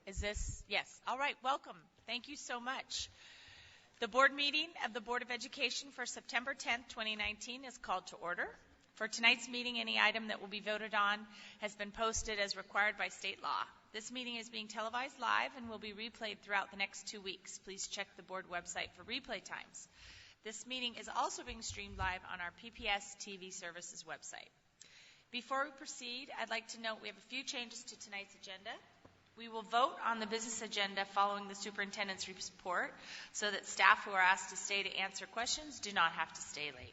Is this? Yes. All right. Welcome. Thank you so much. The board meeting of the Board of Education for September 10th, 2019 is called to order. For tonight's meeting, any item that will be voted on has been posted as required by state law. This meeting is being televised live and will be replayed throughout the next 2 weeks. Please check the board website for replay times. This meeting is also being streamed live on our PPS TV services website. Before we proceed, I'd like to note we have a few changes to tonight's agenda. We will vote on the business agenda following the superintendent's report so that staff who are asked to stay to answer questions do not have to stay late.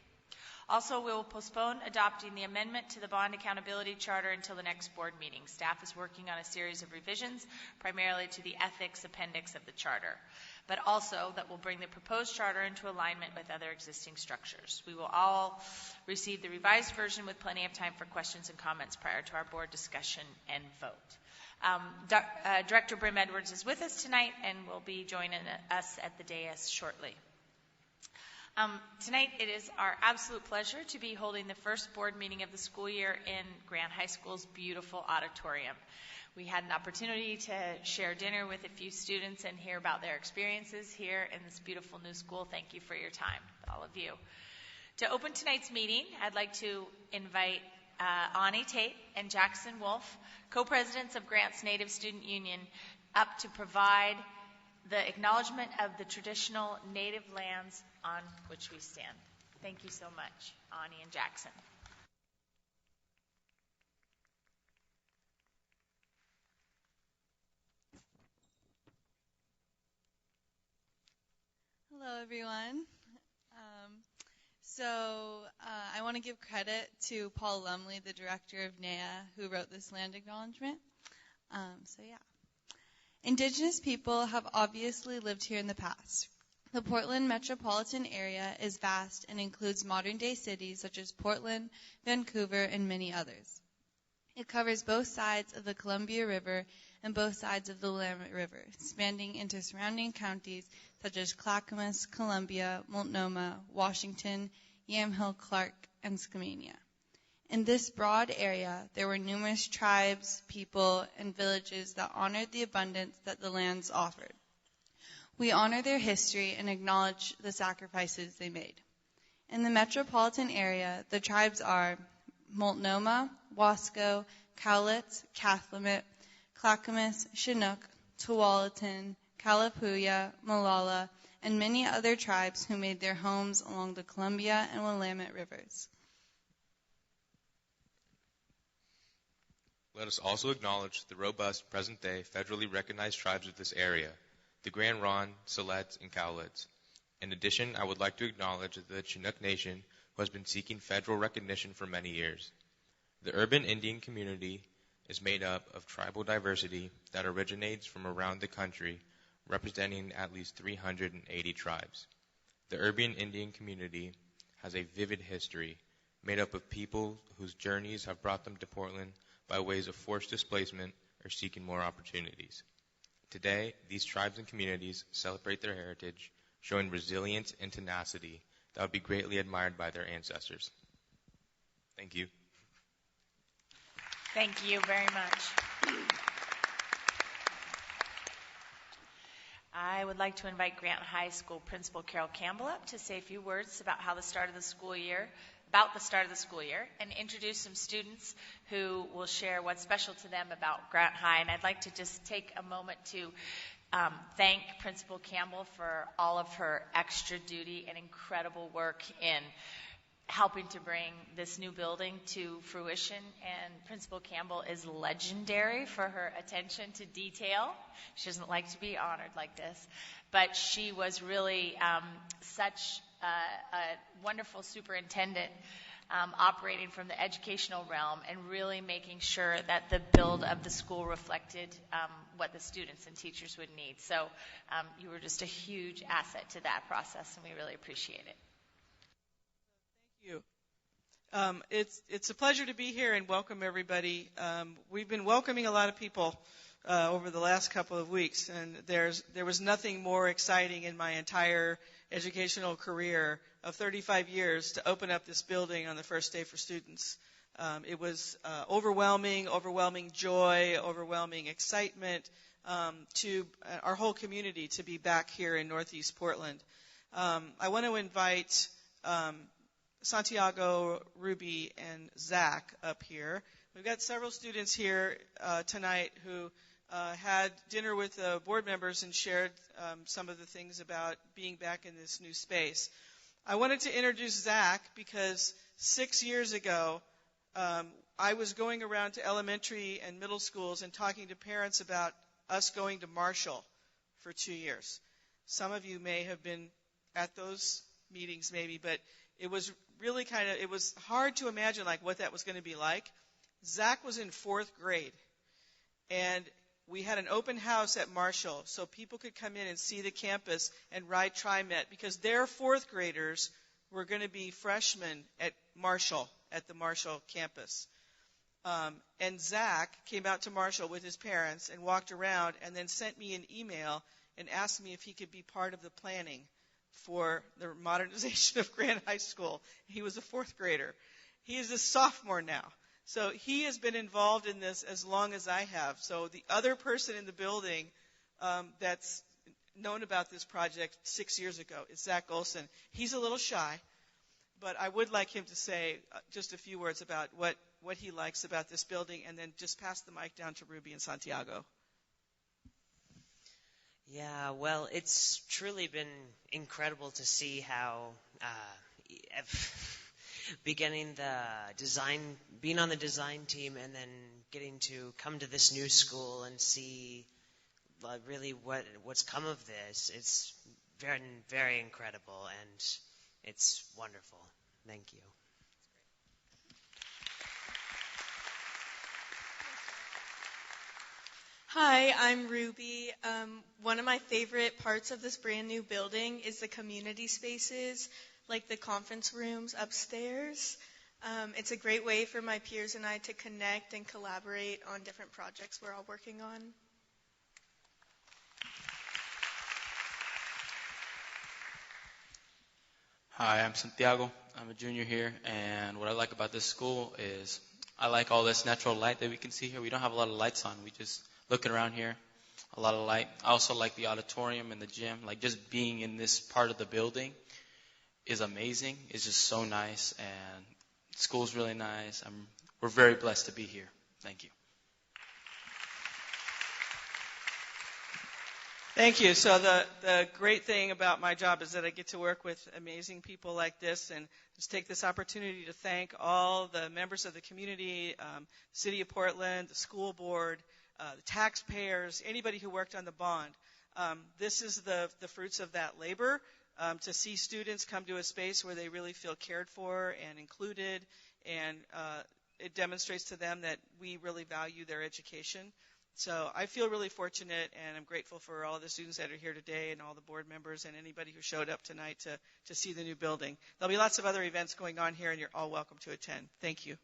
Also, we will postpone adopting the amendment to the Bond Accountability Charter until the next board meeting. Staff is working on a series of revisions, primarily to the ethics appendix of the charter, but also that will bring the proposed charter into alignment with other existing structures. We will all receive the revised version with plenty of time for questions and comments prior to our board discussion and vote. Director Brim Edwards is with us tonight and will be joining us at the dais shortly. Tonight it is our absolute pleasure to be holding the first board meeting of the school year in Grant High School's beautiful auditorium. We had an opportunity to share dinner with a few students and hear about their experiences here in this beautiful new school. Thank you for your time, all of you. To open tonight's meeting, I'd like to invite Ani Tate and Jackson Wolf, co-presidents of Grant's Native Student Union, up to provide the acknowledgement of the traditional native lands on which we stand. Thank you so much, Ani and Jackson. Hello, everyone. I want to give credit to Paul Lumley, the director of NAEA, who wrote this land acknowledgement. Indigenous people have obviously lived here in the past. The Portland metropolitan area is vast and includes modern-day cities such as Portland, Vancouver, and many others. It covers both sides of the Columbia River and both sides of the Willamette River, spanning into surrounding counties such as Clackamas, Columbia, Multnomah, Washington, Yamhill, Clark, and Skamania. In this broad area, there were numerous tribes, people, and villages that honored the abundance that the lands offered. We honor their history and acknowledge the sacrifices they made. In the metropolitan area, the tribes are Multnomah, Wasco, Cowlitz, Cathlamet, Clackamas, Chinook, Tualatin, Kalapuya, Molalla, and many other tribes who made their homes along the Columbia and Willamette rivers. Let us also acknowledge the robust present-day federally recognized tribes of this area, the Grand Ronde, Siletz, and Cowlitz. In addition, I would like to acknowledge the Chinook Nation, who has been seeking federal recognition for many years. The urban Indian community is made up of tribal diversity that originates from around the country, representing at least 380 tribes. The urban Indian community has a vivid history, made up of people whose journeys have brought them to Portland by ways of forced displacement or seeking more opportunities. Today, these tribes and communities celebrate their heritage, showing resilience and tenacity that would be greatly admired by their ancestors. Thank you. Thank you very much. I would like to invite Grant High School Principal Carol Campbell up to say a few words about the start of the school year, and introduce some students who will share what's special to them about Grant High. And I'd like to just take a moment to thank Principal Campbell for all of her extra duty and incredible work in helping to bring this new building to fruition. And Principal Campbell is legendary for her attention to detail. She doesn't like to be honored like this, but she was really such a wonderful superintendent, operating from the educational realm and really making sure that the build of the school reflected what the students and teachers would need. So you were just a huge asset to that process, and we really appreciate it. Thank you. It's a pleasure to be here and welcome everybody. We've been welcoming a lot of people over the last couple of weeks, and there was nothing more exciting in my entire educational career of 35 years to open up this building on the first day for students. It was overwhelming joy, overwhelming excitement to our whole community to be back here in Northeast Portland. I want to invite Santiago, Ruby, and Zach up here. We've got several students here tonight who had dinner with board members and shared some of the things about being back in this new space. I wanted to introduce Zach because 6 years ago, I was going around to elementary and middle schools and talking to parents about us going to Marshall for 2 years. Some of you may have been at those meetings maybe, but it was really it was hard to imagine like what that was going to be like. Zach was in 4th grade, and we had an open house at Marshall so people could come in and see the campus and ride TriMet because their 4th graders were going to be freshmen at Marshall, at the Marshall campus. And Zach came out to Marshall with his parents and walked around and then sent me an email and asked me if he could be part of the planning for the modernization of Grant High School. He was a 4th grader. He is a sophomore now. So he has been involved in this as long as I have. So the other person in the building that's known about this project 6 years ago is Zach Olson. He's a little shy, but I would like him to say just a few words about what he likes about this building, and then just pass the mic down to Ruby and Santiago. Yeah, well, it's truly been incredible to see how being on the design team, and then getting to come to this new school and see really what's come of this. It's very, very incredible, and it's wonderful. Thank you. Hi, I'm Ruby. One of my favorite parts of this brand new building is the community spaces, like the conference rooms upstairs. It's a great way for my peers and I to connect and collaborate on different projects we're all working on. Hi, I'm Santiago. I'm a junior here, and what I like about this school is I like all this natural light that we can see here. We don't have a lot of lights on. We just looking around here, a lot of light. I also like the auditorium and the gym. Like just being in this part of the building is amazing. It's just so nice, and school's really nice. We're very blessed to be here. Thank you. Thank you. So the great thing about my job is that I get to work with amazing people like this, and just take this opportunity to thank all the members of the community, City of Portland, the school board, the taxpayers, anybody who worked on the bond. This is the fruits of that labor, to see students come to a space where they really feel cared for and included, and it demonstrates to them that we really value their education. So I feel really fortunate, and I'm grateful for all the students that are here today and all the board members and anybody who showed up tonight to see the new building. There'll be lots of other events going on here, and you're all welcome to attend. Thank you.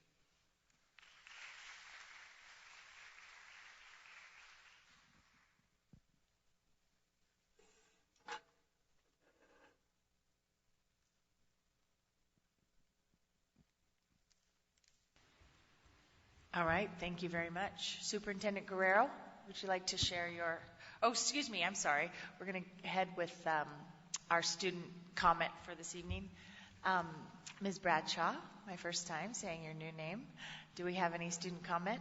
All right, thank you very much. Superintendent Guerrero, would you like to share your... Oh, excuse me, I'm sorry. We're going to head with our student comment for this evening. Ms. Bradshaw, my first time saying your new name. Do we have any student comment?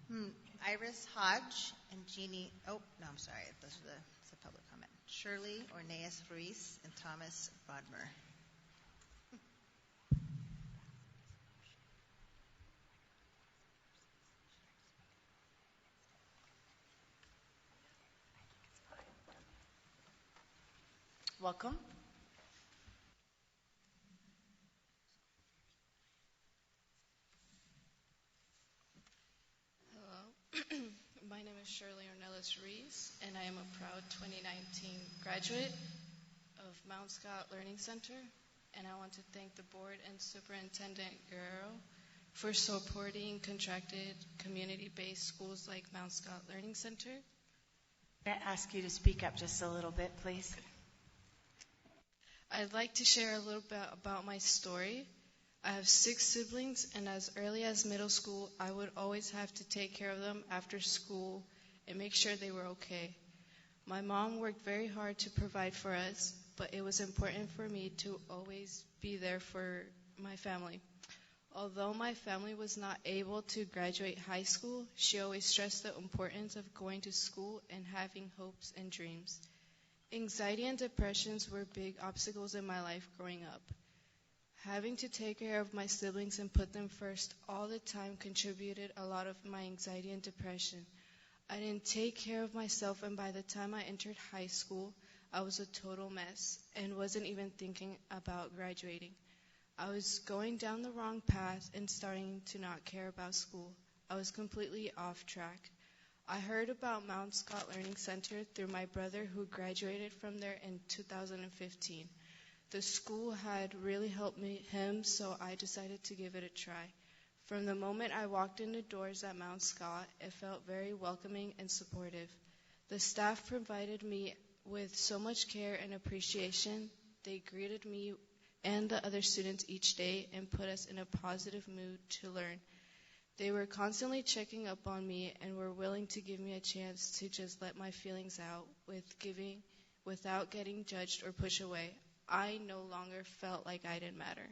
Yes. Iris Hodge and Jeannie... Oh, no, I'm sorry. That's a public comment. Shirley Orneas Ruiz and Thomas Bodmer. Welcome. Hello. My name is Shirley Ornelas Ruiz, and I am a proud 2019 graduate of Mount Scott Learning Center. And I want to thank the board and Superintendent Guerrero for supporting contracted community-based schools like Mount Scott Learning Center. Can I ask you to speak up just a little bit, please? I'd like to share a little bit about my story. I have 6 siblings, and as early as middle school, I would always have to take care of them after school and make sure they were okay. My mom worked very hard to provide for us, but it was important for me to always be there for my family. Although my family was not able to graduate high school, she always stressed the importance of going to school and having hopes and dreams. Anxiety and depressions were big obstacles in my life growing up. Having to take care of my siblings and put them first all the time contributed a lot of my anxiety and depression. I didn't take care of myself, and by the time I entered high school, I was a total mess and wasn't even thinking about graduating. I was going down the wrong path and starting to not care about school. I was completely off track. I heard about Mount Scott Learning Center through my brother who graduated from there in 2015. The school had really helped him, so I decided to give it a try. From the moment I walked in the doors at Mount Scott, it felt very welcoming and supportive. The staff provided me with so much care and appreciation. They greeted me and the other students each day and put us in a positive mood to learn. They were constantly checking up on me and were willing to give me a chance to just let my feelings out without getting judged or pushed away. I no longer felt like I didn't matter.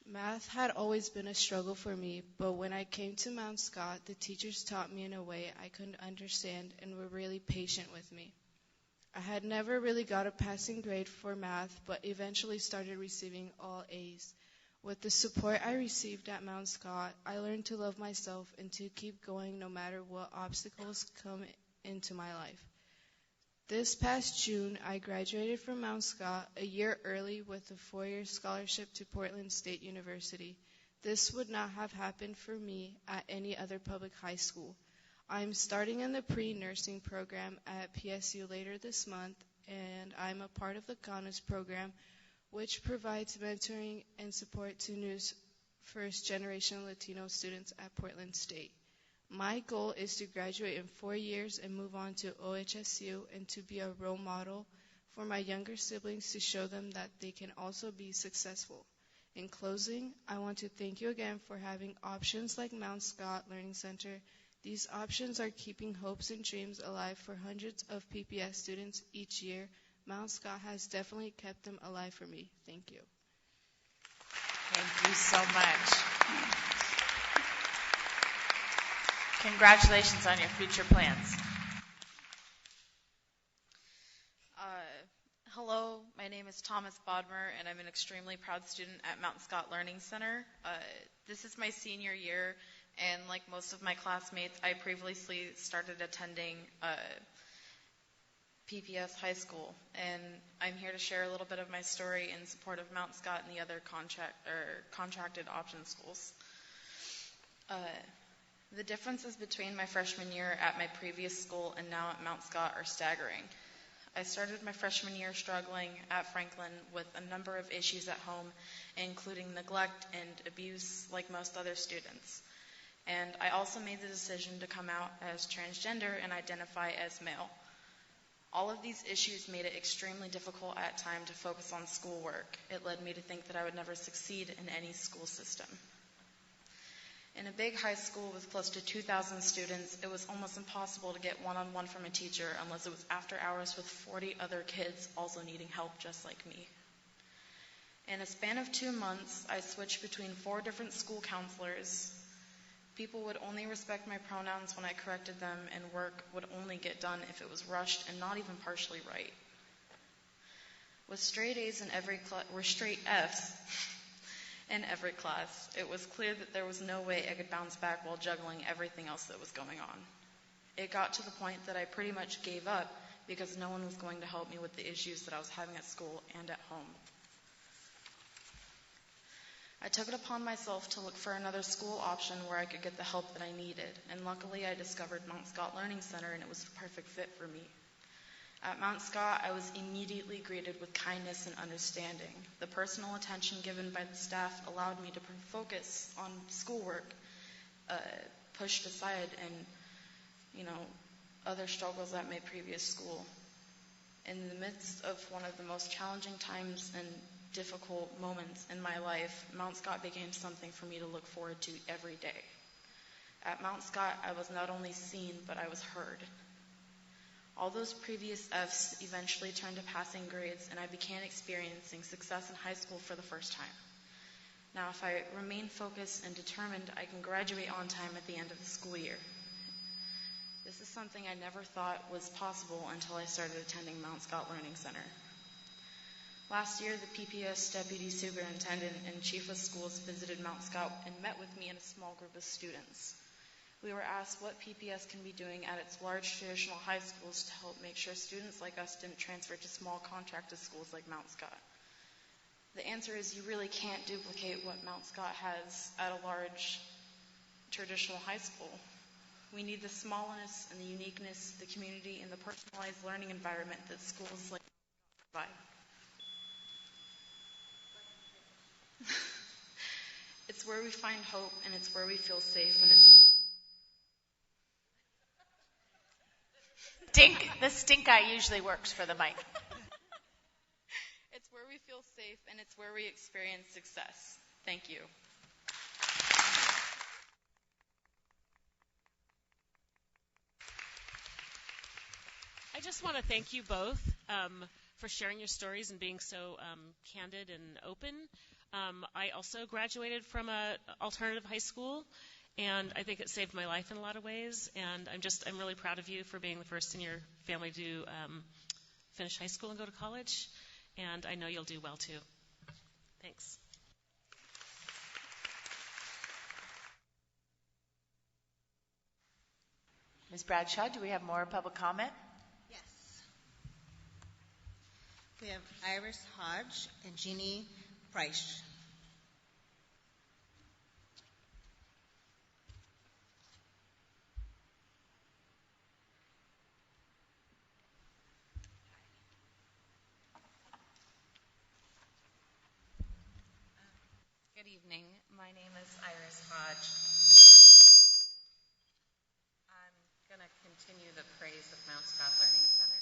Math had always been a struggle for me, but when I came to Mount Scott, the teachers taught me in a way I couldn't understand and were really patient with me. I had never really got a passing grade for math, but eventually started receiving all A's. With the support I received at Mount Scott, I learned to love myself and to keep going no matter what obstacles come into my life. This past June, I graduated from Mount Scott a year early with a 4-year scholarship to Portland State University. This would not have happened for me at any other public high school. I'm starting in the pre-nursing program at PSU later this month, and I'm a part of the Ganas program, which provides mentoring and support to new first-generation Latino students at Portland State. My goal is to graduate in 4 years and move on to OHSU and to be a role model for my younger siblings to show them that they can also be successful. In closing, I want to thank you again for having options like Mount Scott Learning Center. These options are keeping hopes and dreams alive for hundreds of PPS students each year. Mount Scott has definitely kept them alive for me. Thank you. Thank you so much. Congratulations on your future plans. Hello, my name is Thomas Bodmer, and I'm an extremely proud student at Mount Scott Learning Center. This is my senior year, and like most of my classmates, I previously started attending PPS High School, and I'm here to share a little bit of my story in support of Mount Scott and the other contracted option schools. The differences between my freshman year at my previous school and now at Mount Scott are staggering. I started my freshman year struggling at Franklin with a number of issues at home, including neglect and abuse like most other students. And I also made the decision to come out as transgender and identify as male. All of these issues made it extremely difficult at times to focus on schoolwork. It led me to think that I would never succeed in any school system. In a big high school with close to 2,000 students, it was almost impossible to get one-on-one from a teacher unless it was after hours with 40 other kids also needing help just like me. In a span of 2 months, I switched between 4 different school counselors. People would only respect my pronouns when I corrected them, and work would only get done if it was rushed and not even partially right. With straight A's in every straight F's in every class, it was clear that there was no way I could bounce back while juggling everything else that was going on. It got to the point that I pretty much gave up because no one was going to help me with the issues that I was having at school and at home. I took it upon myself to look for another school option where I could get the help that I needed, and luckily I discovered Mount Scott Learning Center, and it was the perfect fit for me. At Mount Scott, I was immediately greeted with kindness and understanding. The personal attention given by the staff allowed me to focus on schoolwork, pushed aside, and, other struggles at my previous school. In the midst of one of the most challenging times in difficult moments in my life, Mount Scott became something for me to look forward to every day. At Mount Scott, I was not only seen, but I was heard. All those previous F's eventually turned to passing grades, and I began experiencing success in high school for the first time. Now, if I remain focused and determined, I can graduate on time at the end of the school year. This is something I never thought was possible until I started attending Mount Scott Learning Center. Last year, the PPS Deputy Superintendent and Chief of Schools visited Mount Scott and met with me and a small group of students. We were asked what PPS can be doing at its large traditional high schools to help make sure students like us didn't transfer to small contracted schools like Mount Scott. The answer is you really can't duplicate what Mount Scott has at a large traditional high school. We need the smallness and the uniqueness, the community, and the personalized learning environment that schools like provide. It's where we find hope, and it's where we feel safe, and it's the stink eye usually works for the mic. It's where we feel safe, and it's where we experience success. Thank you. I just want to thank you both for sharing your stories and being so candid and open. I also graduated from an alternative high school, and I think it saved my life in a lot of ways. And I'm really proud of you for being the first in your family to finish high school and go to college. And I know you'll do well too. Thanks. Ms. Bradshaw, do we have more public comment? Yes. We have Iris Hodge and Jeannie Price. Good evening. My name is Iris Hodge. I'm going to continue the praise of Mount Scott Learning Center.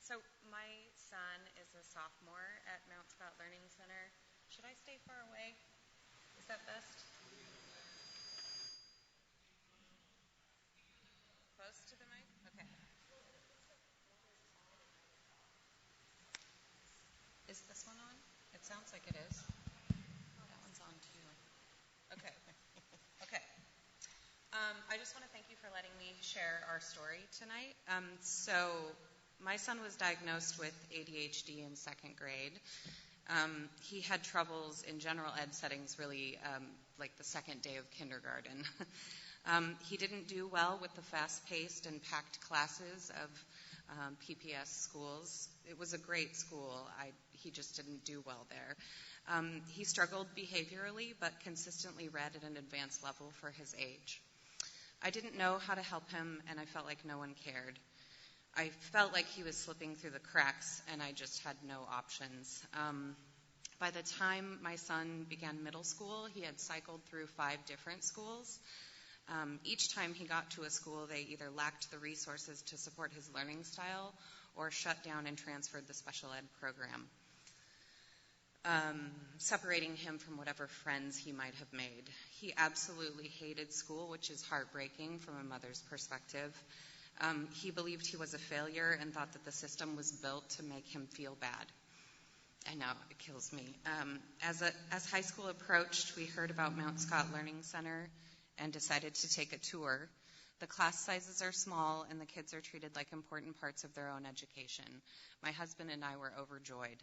So my son is a sophomore at Mount Scott Learning Center. Should I stay far away? Is that best? Close to the mic? Okay. Is this one on? It sounds like it is. That one's on too. Okay. Okay. I just want to thank you for letting me share our story tonight. So my son was diagnosed with ADHD in second grade. He had troubles in general ed settings really like the second day of kindergarten. He didn't do well with the fast-paced and packed classes of PPS schools. It was a great school. He just didn't do well there. He struggled behaviorally, but consistently read at an advanced level for his age. I didn't know how to help him, and I felt like no one cared. I felt like he was slipping through the cracks, and I just had no options. By the time my son began middle school, he had cycled through 5 different schools. Each time he got to a school, they either lacked the resources to support his learning style or shut down and transferred the special ed program, separating him from whatever friends he might have made. He absolutely hated school, which is heartbreaking from a mother's perspective. He believed he was a failure and thought that the system was built to make him feel bad. I know, it kills me. As high school approached, we heard about Mount Scott Learning Center and decided to take a tour. The class sizes are small, and the kids are treated like important parts of their own education. My husband and I were overjoyed.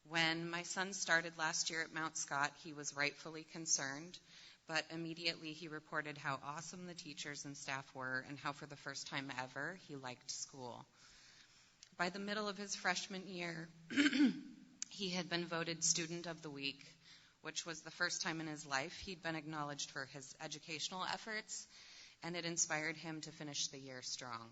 When my son started last year at Mount Scott, he was rightfully concerned, but immediately he reported how awesome the teachers and staff were and how for the first time ever he liked school. By the middle of his freshman year, he had been voted Student of the Week, which was the first time in his life he'd been acknowledged for his educational efforts, and it inspired him to finish the year strong.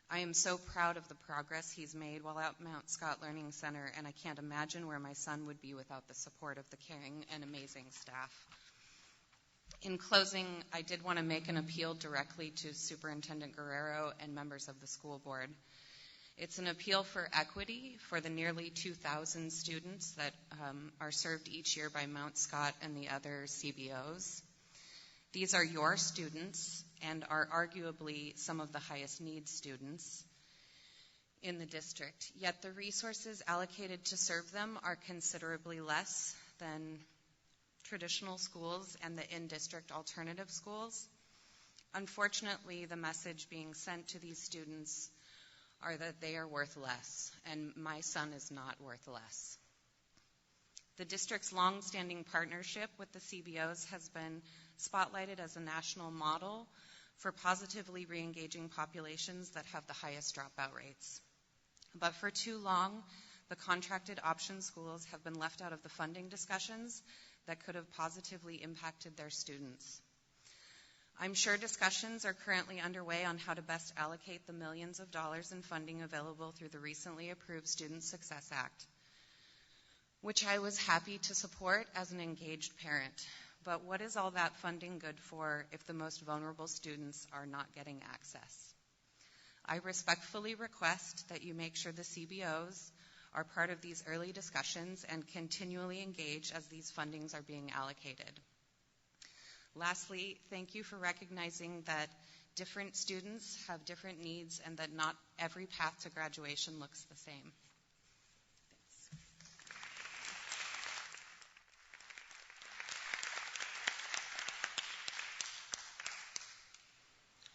I am so proud of the progress he's made while at Mount Scott Learning Center, and I can't imagine where my son would be without the support of the caring and amazing staff. In closing, I did want to make an appeal directly to Superintendent Guerrero and members of the school board. It's an appeal for equity for the nearly 2,000 students that are served each year by Mount Scott and the other CBOs. These are your students and are arguably some of the highest need students in the district. Yet the resources allocated to serve them are considerably less than traditional schools and the in-district alternative schools. Unfortunately, the message being sent to these students are that they are worth less, and my son is not worth less. The district's long-standing partnership with the CBOs has been spotlighted as a national model for positively re-engaging populations that have the highest dropout rates. But for too long, the contracted option schools have been left out of the funding discussions that could have positively impacted their students. I'm sure discussions are currently underway on how to best allocate the millions of dollars in funding available through the recently approved Student Success Act, which I was happy to support as an engaged parent. But what is all that funding good for if the most vulnerable students are not getting access? I respectfully request that you make sure the CBOs are part of these early discussions and continually engage as these fundings are being allocated. Lastly, thank you for recognizing that different students have different needs and that not every path to graduation looks the same. Thanks.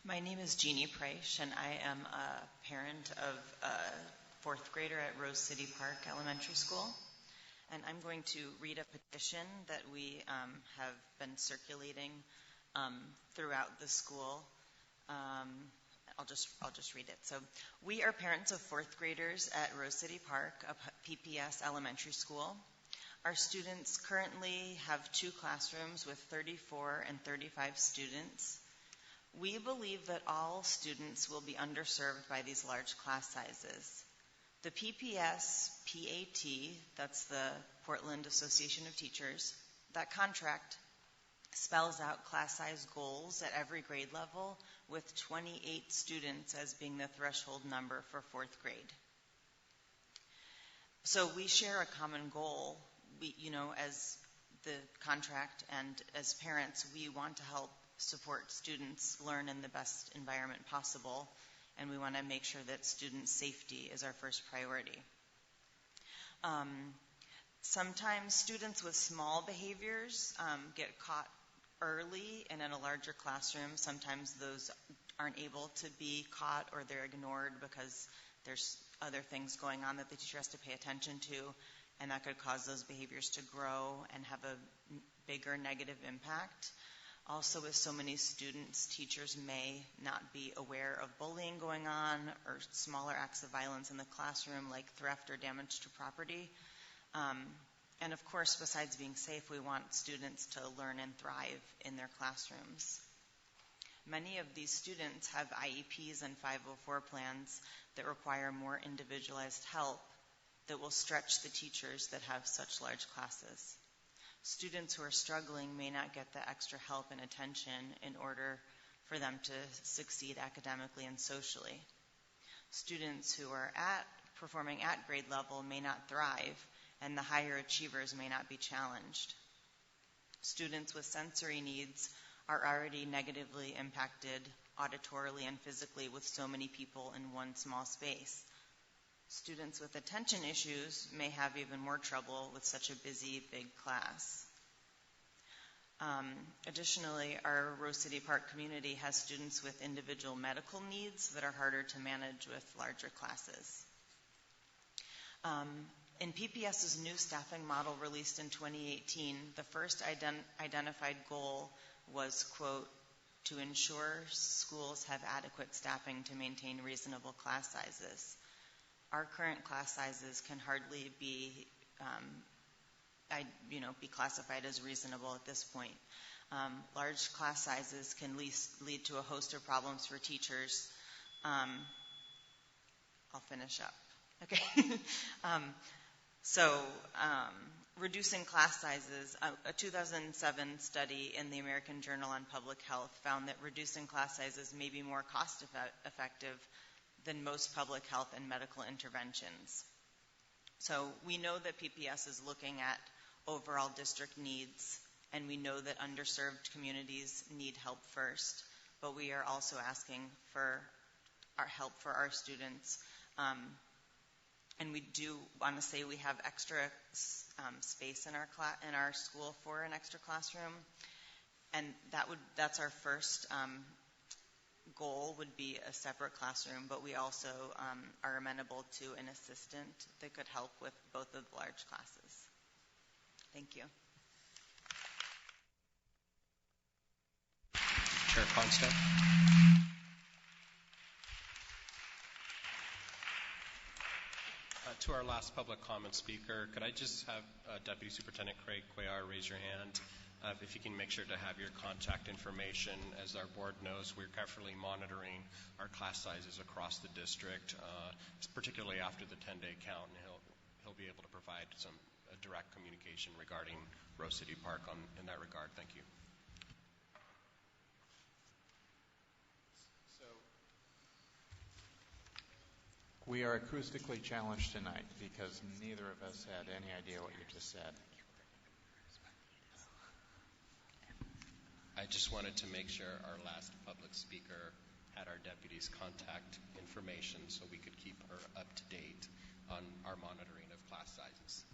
My name is Jeannie Preisch, and I am a parent of a fourth grader at Rose City Park Elementary School. And I'm going to read a petition that we have been circulating throughout the school. I'll just read it. So, we are parents of fourth graders at Rose City Park, a PPS elementary school. Our students currently have 2 classrooms with 34 and 35 students. We believe that all students will be underserved by these large class sizes. The PPS PAT, that's the Portland Association of Teachers, that contract spells out class size goals at every grade level, with 28 students as being the threshold number for fourth grade. So we share a common goal. As the contract and as parents, we want to help support students learn in the best environment possible, and we want to make sure that student safety is our first priority. Sometimes students with small behaviors get caught early, and in a larger classroom, sometimes those aren't able to be caught, or they're ignored because there's other things going on that the teacher has to pay attention to, and that could cause those behaviors to grow and have a bigger negative impact. Also, with so many students, teachers may not be aware of bullying going on or smaller acts of violence in the classroom, like theft or damage to property. And of course, besides being safe, we want students to learn and thrive in their classrooms. Many of these students have IEPs and 504 plans that require more individualized help that will stretch the teachers that have such large classes. Students who are struggling may not get the extra help and attention in order for them to succeed academically and socially. Students who are performing at grade level may not thrive, and the higher achievers may not be challenged. Students with sensory needs are already negatively impacted auditorily and physically with so many people in one small space. Students with attention issues may have even more trouble with such a busy, big class. Additionally, our Rose City Park community has students with individual medical needs that are harder to manage with larger classes. In PPS's new staffing model released in 2018, the first identified goal was, quote, to ensure schools have adequate staffing to maintain reasonable class sizes. Our current class sizes can hardly be classified as reasonable at this point. Large class sizes can lead to a host of problems for teachers. I'll finish up. Okay. Reducing class sizes, a 2007 study in the American Journal on Public Health found that reducing class sizes may be more cost effective than most public health and medical interventions. So we know that PPS is looking at overall district needs, and we know that underserved communities need help first, but we are also asking for our help for our students. And we do want to say we have extra space in our school for an extra classroom, and that's our first goal would be a separate classroom, but we also are amenable to an assistant that could help with both of the large classes. Thank you. Chair Constep. To our last public comment speaker, could I just have Deputy Superintendent Craig Cuellar raise your hand? If you can make sure to have your contact information. As our board knows, we're carefully monitoring our class sizes across the district, particularly after the 10-day count, and he'll be able to provide some direct communication regarding Rose City Park in that regard. Thank you. We are acoustically challenged tonight because neither of us had any idea what you just said. I just wanted to make sure our last public speaker had our deputy's contact information so we could keep her up to date on our monitoring of class sizes.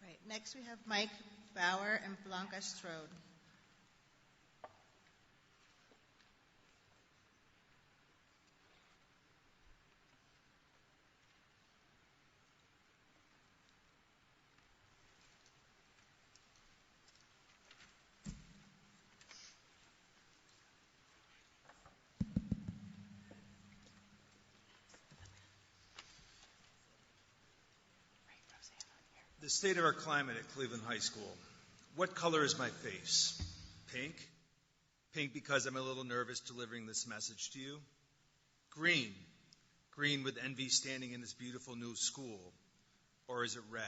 Right. Next we have Mike Bauer and Blanca Strode. The state of our climate at Cleveland High School. What color is my face? Pink? Pink because I'm a little nervous delivering this message to you. Green? Green with envy standing in this beautiful new school. Or is it red?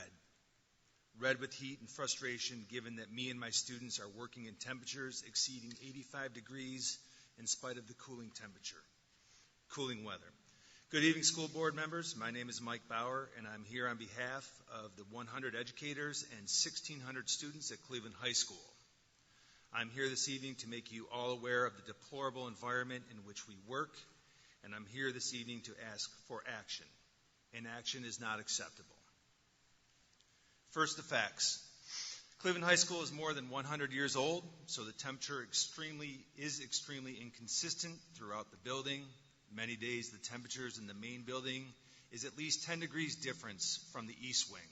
Red with heat and frustration given that me and my students are working in temperatures exceeding 85 degrees in spite of the cooling weather. Good evening, school board members. My name is Mike Bauer, and I'm here on behalf of the 100 educators and 1,600 students at Cleveland High School. I'm here this evening to make you all aware of the deplorable environment in which we work, and I'm here this evening to ask for action. Inaction is not acceptable. First, the facts. Cleveland High School is more than 100 years old, so the temperature is extremely inconsistent throughout the building. Many days, the temperatures in the main building is at least 10 degrees difference from the East Wing.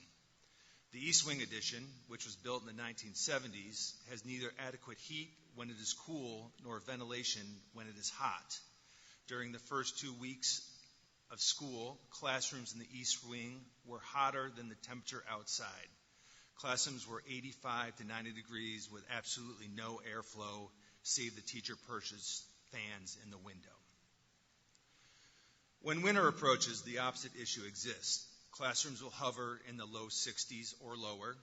The East Wing addition, which was built in the 1970s, has neither adequate heat when it is cool nor ventilation when it is hot. During the first 2 weeks of school, classrooms in the East Wing were hotter than the temperature outside. Classrooms were 85 to 90 degrees with absolutely no airflow, save the teacher purchased fans in the window. When winter approaches, the opposite issue exists. Classrooms will hover in the low 60s or lower.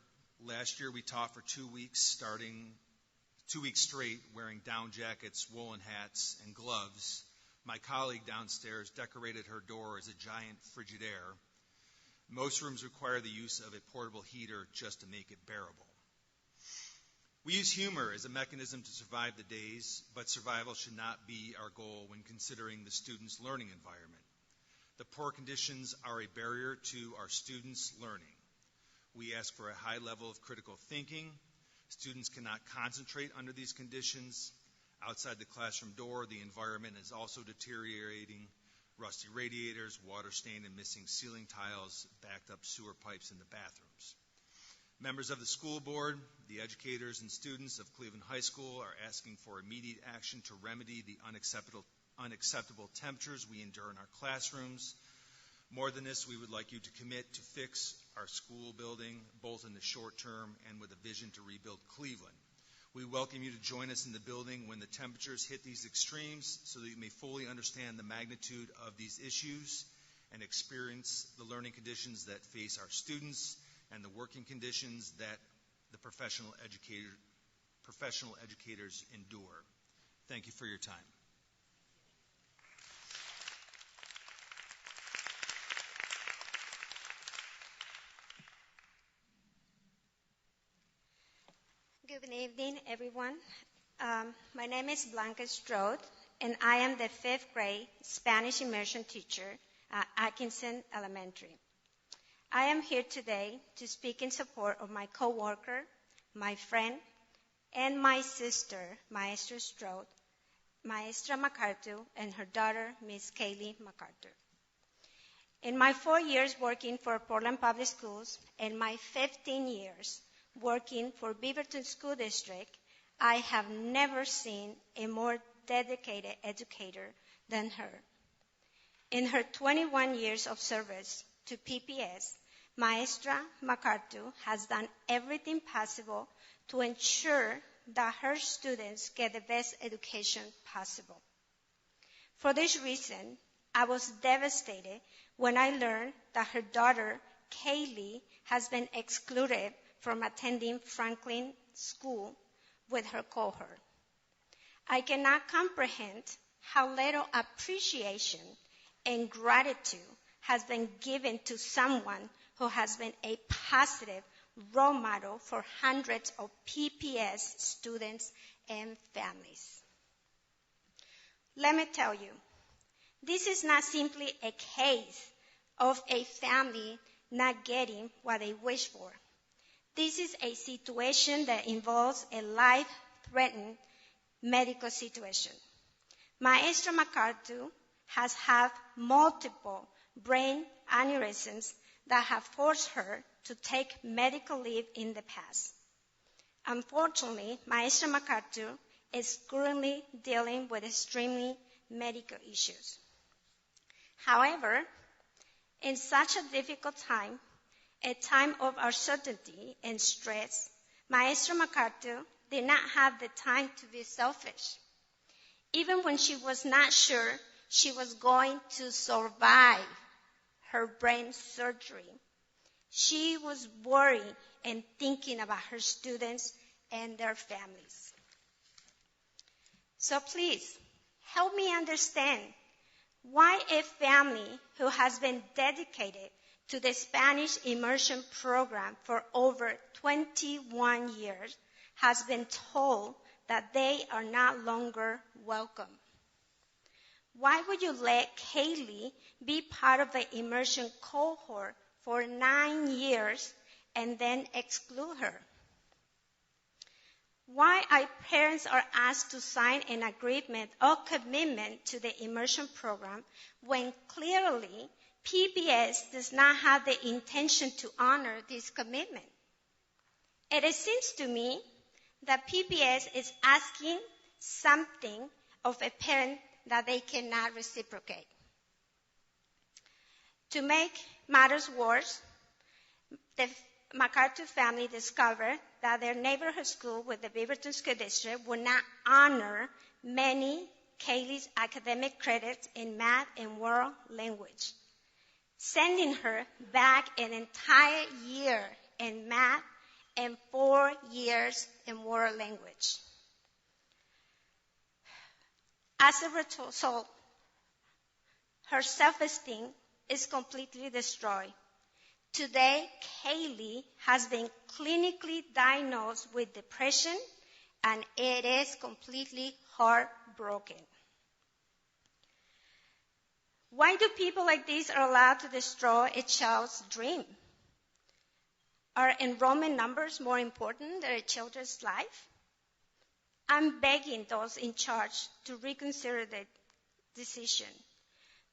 Last year, we taught for 2 weeks, starting 2 weeks straight, wearing down jackets, woolen hats, and gloves. My colleague downstairs decorated her door as a giant Frigidaire. Most rooms require the use of a portable heater just to make it bearable. We use humor as a mechanism to survive the days, but survival should not be our goal when considering the students' learning environment. The poor conditions are a barrier to our students' learning. We ask for a high level of critical thinking. Students cannot concentrate under these conditions. Outside the classroom door, the environment is also deteriorating. Rusty radiators, water stain and missing ceiling tiles, backed up sewer pipes in the bathrooms. Members of the school board, the educators and students of Cleveland High School are asking for immediate action to remedy the unacceptable temperatures we endure in our classrooms. More than this, we would like you to commit to fix our school building, both in the short term and with a vision to rebuild Cleveland. We welcome you to join us in the building when the temperatures hit these extremes so that you may fully understand the magnitude of these issues and experience the learning conditions that face our students and the working conditions that the professional educators endure. Thank you for your time. Good evening, everyone. My name is Blanca Strode, and I am the 5th grade Spanish immersion teacher at Atkinson Elementary. I am here today to speak in support of my coworker, my friend, and my sister, Maestra Strode, Maestra MacArthur, and her daughter, Miss Kaylee MacArthur. In my 4 years working for Portland Public Schools and my 15 years working for Beaverton School District, I have never seen a more dedicated educator than her. In her 21 years of service to PPS, Maestra MacArthur has done everything possible to ensure that her students get the best education possible. For this reason, I was devastated when I learned that her daughter, Kaylee, has been excluded from attending Franklin School with her cohort. I cannot comprehend how little appreciation and gratitude has been given to someone who has been a positive role model for hundreds of PPS students and families. Let me tell you, this is not simply a case of a family not getting what they wish for. This is a situation that involves a life-threatening medical situation. Maestra MacArthur has had multiple brain aneurysms that have forced her to take medical leave in the past. Unfortunately, Maestra MacArthur is currently dealing with extremely medical issues. However, in such a difficult time, a time of uncertainty and stress, Maestra MacArthur did not have the time to be selfish. Even when she was not sure she was going to survive her brain surgery, she was worried and thinking about her students and their families. So please, help me understand why a family who has been dedicated to the Spanish immersion program for over 21 years has been told that they are no longer welcome. Why would you let Kaylee be part of the immersion cohort for 9 years and then exclude her? Why our parents are asked to sign an agreement or commitment to the immersion program when clearly PBS does not have the intention to honor this commitment? It seems to me that PBS is asking something of a parent that they cannot reciprocate. To make matters worse, the MacArthur family discovered that their neighborhood school with the Beaverton School District would not honor many Kaylee's academic credits in math and world language, sending her back an entire year in math and 4 years in world language. As a result, her self-esteem is completely destroyed. Today, Kaylee has been clinically diagnosed with depression, and it is completely heartbroken. Why do people like this are allowed to destroy a child's dream? Are enrollment numbers more important than a child's life? I'm begging those in charge to reconsider the decision.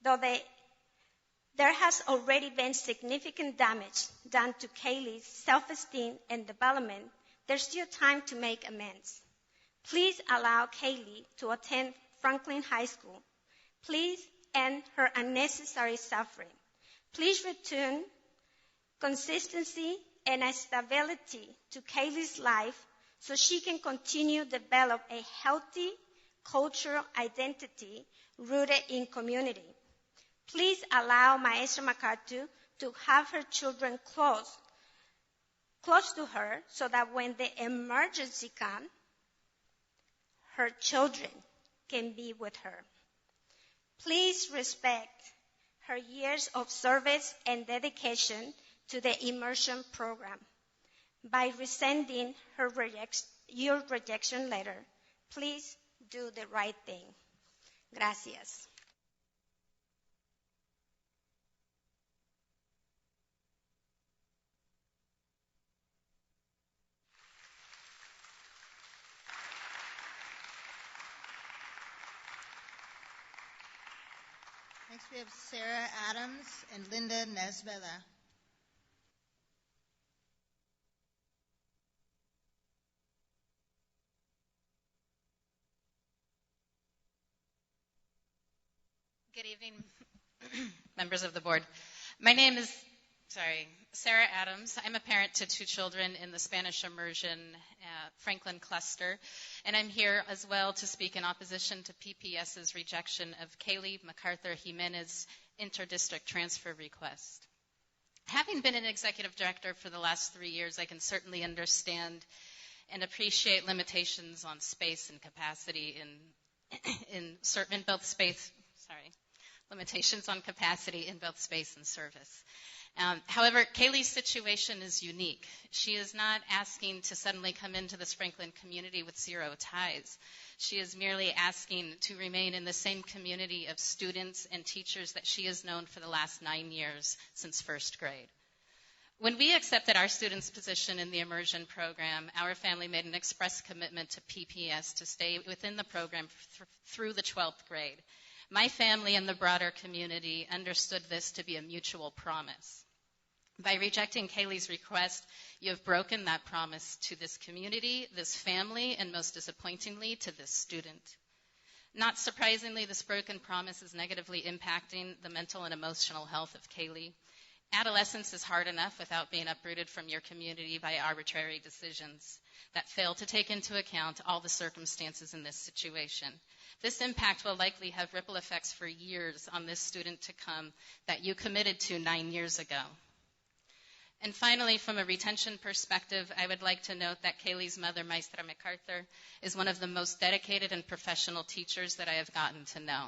Though there has already been significant damage done to Kaylee's self-esteem and development, there's still time to make amends. Please allow Kaylee to attend Franklin High School. Please end her unnecessary suffering. Please return consistency and stability to Kaylee's life so she can continue to develop a healthy cultural identity rooted in community. Please allow Maestra MacArthur to have her children close close to her so that when the emergency comes, her children can be with her. Please respect her years of service and dedication to the immersion program. By resending your rejection letter, please do the right thing. Gracias. Next we have Sarah Adams and Linda Nesveda. Good evening, members of the board. My name is, Sarah Adams. I'm a parent to 2 children in the Spanish immersion Franklin cluster, and I'm here as well to speak in opposition to PPS's rejection of Kaylee MacArthur Jimenez's interdistrict transfer request. Having been an executive director for the last 3 years, I can certainly understand and appreciate limitations on space and capacity in both space. Limitations on capacity in both space and service. However, Kaylee's situation is unique. She is not asking to suddenly come into this Franklin community with 0 ties. She is merely asking to remain in the same community of students and teachers that she has known for the last 9 years since first grade. When we accepted our student's position in the immersion program, our family made an express commitment to PPS to stay within the program through the 12th grade. My family and the broader community understood this to be a mutual promise. By rejecting Kaylee's request, you have broken that promise to this community, this family, and most disappointingly, to this student. Not surprisingly, this broken promise is negatively impacting the mental and emotional health of Kaylee. Adolescence is hard enough without being uprooted from your community by arbitrary decisions that fail to take into account all the circumstances in this situation. This impact will likely have ripple effects for years on this student to come that you committed to 9 years ago. And finally, from a retention perspective, I would like to note that Kaylee's mother, Maestra MacArthur, is one of the most dedicated and professional teachers that I have gotten to know.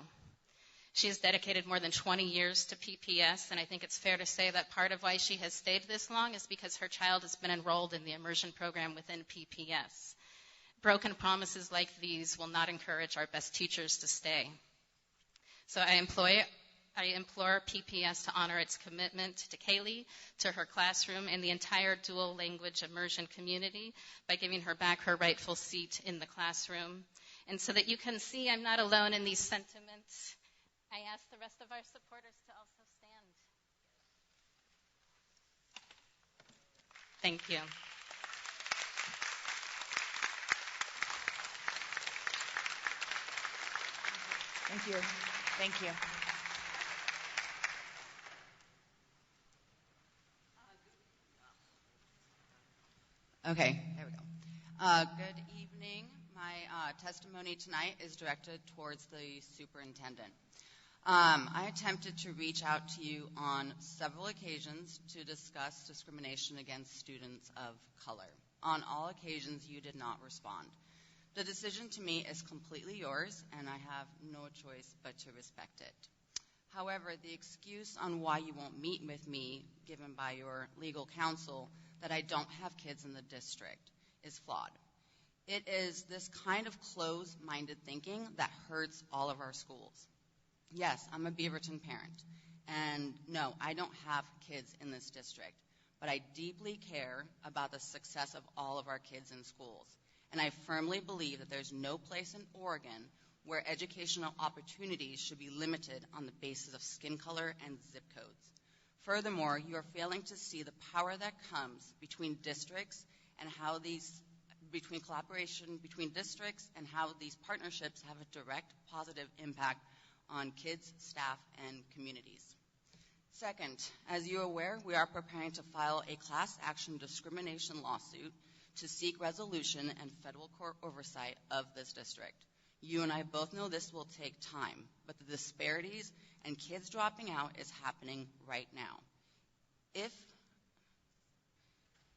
She has dedicated more than 20 years to PPS, and I think it's fair to say that part of why she has stayed this long is because her child has been enrolled in the immersion program within PPS. Broken promises like these will not encourage our best teachers to stay. So I implore PPS to honor its commitment to Kaylee, to her classroom, and the entire dual language immersion community by giving her back her rightful seat in the classroom. And so that you can see I'm not alone in these sentiments, I ask the rest of our supporters to also stand. Thank you. Thank you. Thank you. Okay, there we go. Good evening. My testimony tonight is directed towards the superintendent. I attempted to reach out to you on several occasions to discuss discrimination against students of color. On all occasions, you did not respond. The decision to me is completely yours, and I have no choice but to respect it. However, the excuse on why you won't meet with me, given by your legal counsel, that I don't have kids in the district, is flawed. It is this kind of closed-minded thinking that hurts all of our schools. Yes, I'm a Beaverton parent, and no, I don't have kids in this district, but I deeply care about the success of all of our kids in schools. And I firmly believe that there's no place in Oregon where educational opportunities should be limited on the basis of skin color and zip codes. Furthermore, you are failing to see the power that comes between districts and how between collaboration between districts and how these partnerships have a direct positive impact on kids, staff, and communities. Second, as you are aware, we are preparing to file a class action discrimination lawsuit to seek resolution and federal court oversight of this district. You and I both know this will take time, but the disparities and kids dropping out is happening right now.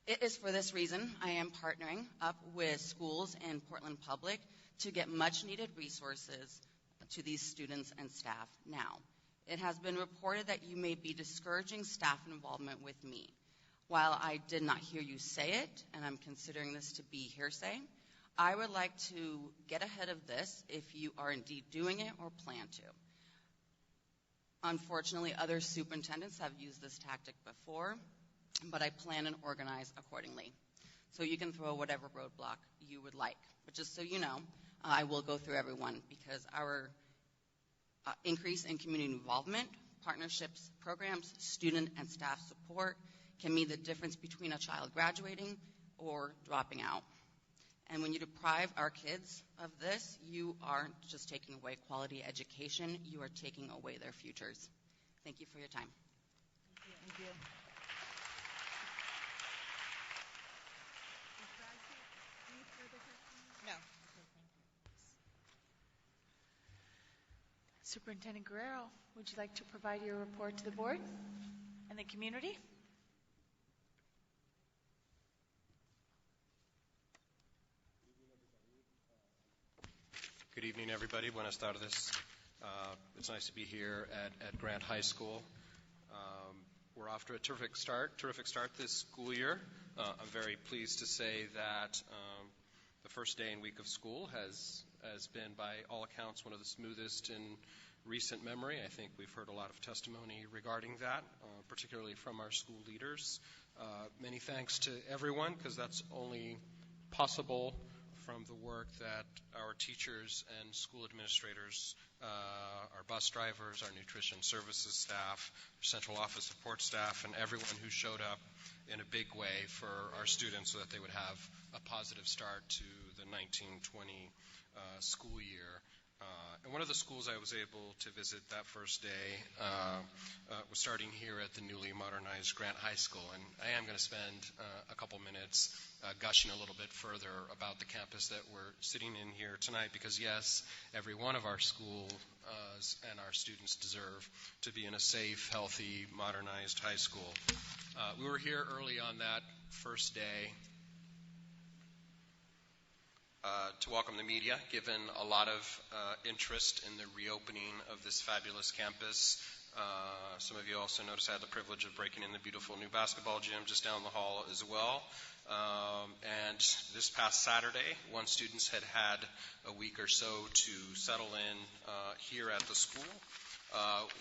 It is for this reason I am partnering up with schools and Portland Public to get much-needed resources to these students and staff now. It has been reported that you may be discouraging staff involvement with me. While I did not hear you say it, and I'm considering this to be hearsay, I would like to get ahead of this if you are indeed doing it or plan to. Unfortunately, other superintendents have used this tactic before, but I plan and organize accordingly. So you can throw whatever roadblock you would like. But just so you know, I will go through everyone because our increase in community involvement, partnerships, programs, student and staff support can mean the difference between a child graduating or dropping out. And when you deprive our kids of this, you aren't just taking away quality education, you are taking away their futures. Thank you for your time. Thank you. No. Superintendent Guerrero, would you like to provide your report to the board and the community? Good evening, everybody. Buenas tardes. It's nice to be here at Grant High School. We're off to a terrific start this school year. I'm very pleased to say that the first day and week of school has been, by all accounts, one of the smoothest in recent memory. I think we've heard a lot of testimony regarding that, particularly from our school leaders. Many thanks to everyone, because that's only possible from the work that our teachers and school administrators, our bus drivers, our nutrition services staff, central office support staff, and everyone who showed up in a big way for our students so that they would have a positive start to the 1920 school year. And one of the schools I was able to visit that first day was starting here at the newly modernized Grant High School. And I am going to spend a couple minutes gushing a little bit further about the campus that we're sitting in here tonight, because yes, every one of our schools and our students deserve to be in a safe, healthy, modernized high school. We were here early on that first day to welcome the media, given a lot of interest in the reopening of this fabulous campus. Some of you also noticed I had the privilege of breaking in the beautiful new basketball gym just down the hall as well. And this past Saturday, once students had had a week or so to settle in here at the school,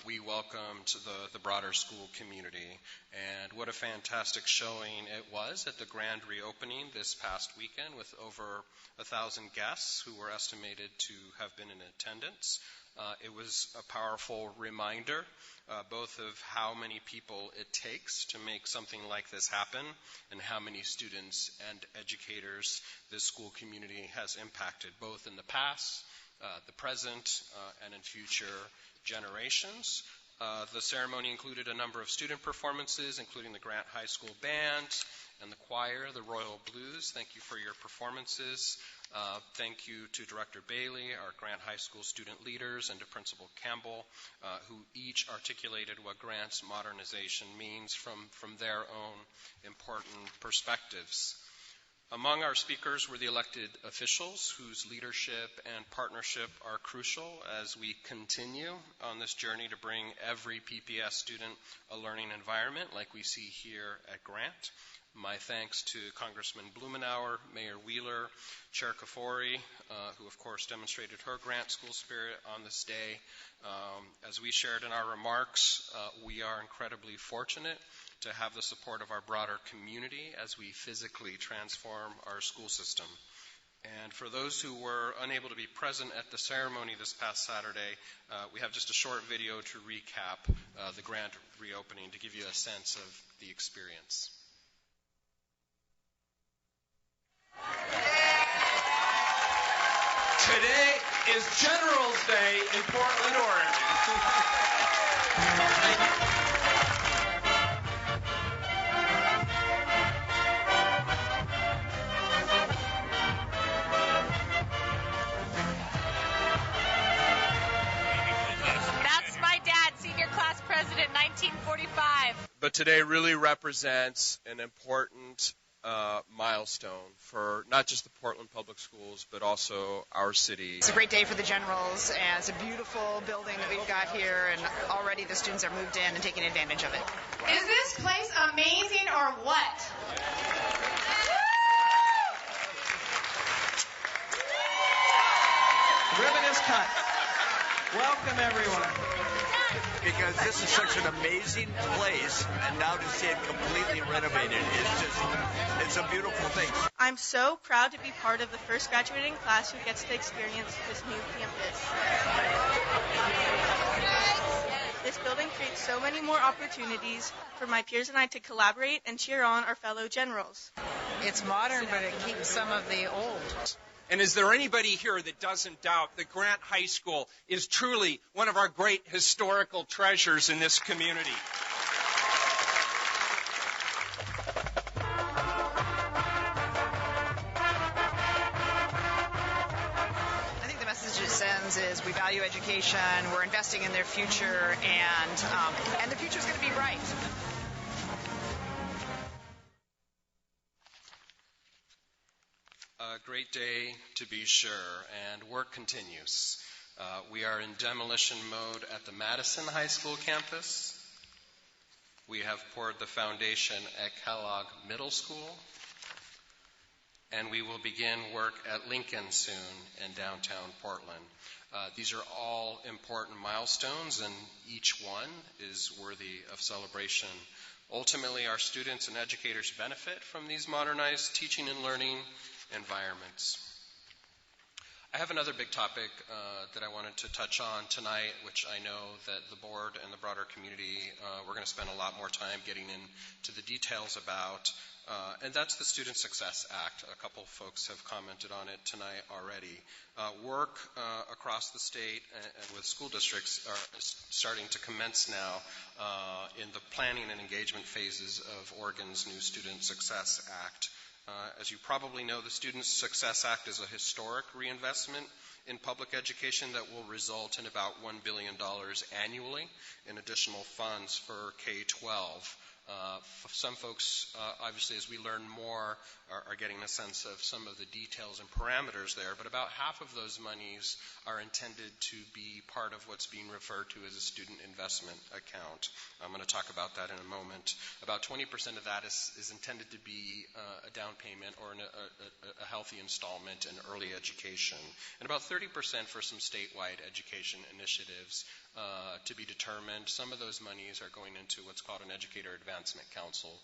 we welcomed the broader school community. And what a fantastic showing it was at the grand reopening this past weekend, with over 1,000 guests who were estimated to have been in attendance. It was a powerful reminder both of how many people it takes to make something like this happen and how many students and educators this school community has impacted, both in the past, the present, and in future generations. The ceremony included a number of student performances, including the Grant High School Band and the choir, the Royal Blues. Thank you for your performances. Thank you to Director Bailey, our Grant High School student leaders, and to Principal Campbell, who each articulated what Grant's modernization means from their own important perspectives. Among our speakers were the elected officials, whose leadership and partnership are crucial as we continue on this journey to bring every PPS student a learning environment like we see here at Grant. My thanks to Congressman Blumenauer, Mayor Wheeler, Chair Kafori, who of course demonstrated her Grant School spirit on this day. As we shared in our remarks, we are incredibly fortunate to have the support of our broader community as we physically transform our school system. And for those who were unable to be present at the ceremony this past Saturday, we have just a short video to recap the Grant reopening to give you a sense of the experience. Today is General's Day in Portland, Oregon. That's my dad, senior class president, 1945. But today really represents an important milestone for not just the Portland Public Schools, but also our city. It's a great day for the Generals, and it's a beautiful building that we've got here, and already the students are moved in and taking advantage of it. Is this place amazing or what? Ribbon is cut. Welcome, everyone. Because this is such an amazing place, and now to see it completely renovated it's a beautiful thing. I'm so proud to be part of the first graduating class who gets to experience this new campus. This building creates so many more opportunities for my peers and I to collaborate and cheer on our fellow Generals. It's modern, but it keeps some of the old. And is there anybody here that doesn't doubt that Grant High School is truly one of our great historical treasures in this community? I think the message it sends is we value education, we're investing in their future, and the future's going to be bright. A great day to be sure, and work continues. We are in demolition mode at the Madison High School campus. We have poured the foundation at Kellogg Middle School, and we will begin work at Lincoln soon in downtown Portland. These are all important milestones, and each one is worthy of celebration. Ultimately, our students and educators benefit from these modernized teaching and learning environments. I have another big topic that I wanted to touch on tonight, which I know that the board and the broader community we're going to spend a lot more time getting into the details about, and that's the Student Success Act. A couple folks have commented on it tonight already. Work across the state and with school districts are starting to commence now in the planning and engagement phases of Oregon's new Student Success Act. As you probably know, the Student Success Act is a historic reinvestment in public education that will result in about $1 billion annually in additional funds for K-12. Some folks, obviously, as we learn more, are getting a sense of some of the details and parameters there, but about half of those monies are intended to be part of what's being referred to as a student investment account. I'm going to talk about that in a moment. About 20% of that is intended to be a down payment or a healthy installment in early education, and about 30% for some statewide education initiatives to be determined. Some of those monies are going into what's called an Educator Advancement Council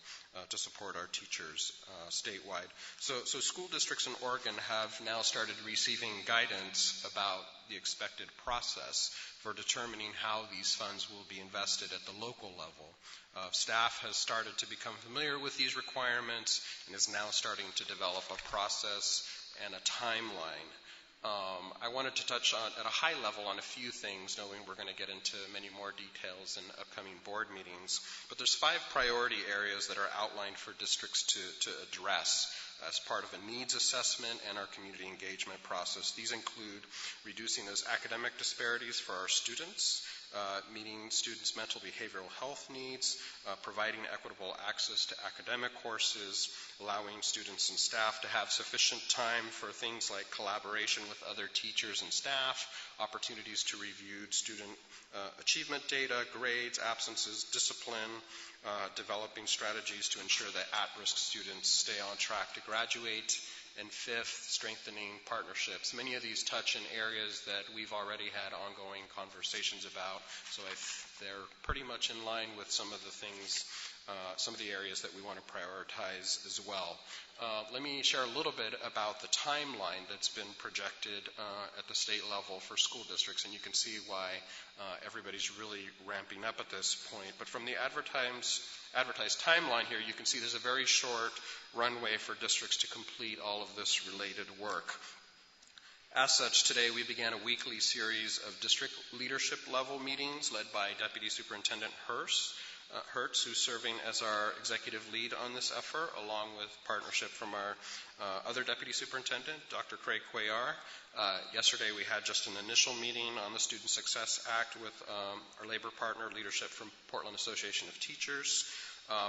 to support our teachers statewide. So school districts in Oregon have now started receiving guidance about the expected process for determining how these funds will be invested at the local level. Staff has started to become familiar with these requirements and is now starting to develop a process and a timeline. I wanted to touch on, at a high level, on a few things, knowing we're going to get into many more details in upcoming board meetings. But there's 5 priority areas that are outlined for districts to address as part of a needs assessment and our community engagement process. These include reducing those academic disparities for our students, meeting students' mental behavioral health needs, providing equitable access to academic courses, allowing students and staff to have sufficient time for things like collaboration with other teachers and staff, opportunities to review student achievement data, grades, absences, discipline, developing strategies to ensure that at-risk students stay on track to graduate, and 5th, strengthening partnerships. Many of these touch in areas that we've already had ongoing conversations about, so they're pretty much in line with some of the things, some of the areas that we want to prioritize as well. Let me share a little bit about the timeline that's been projected at the state level for school districts, and you can see why everybody's really ramping up at this point. But from the advertised timeline here, you can see there's a very short runway for districts to complete all of this related work. As such, today we began a weekly series of district leadership level meetings led by Deputy Superintendent Hertz, who's serving as our executive lead on this effort, along with partnership from our other Deputy Superintendent, Dr. Craig Cuellar. Yesterday we had just an initial meeting on the Student Success Act with our labor partner leadership from Portland Association of Teachers.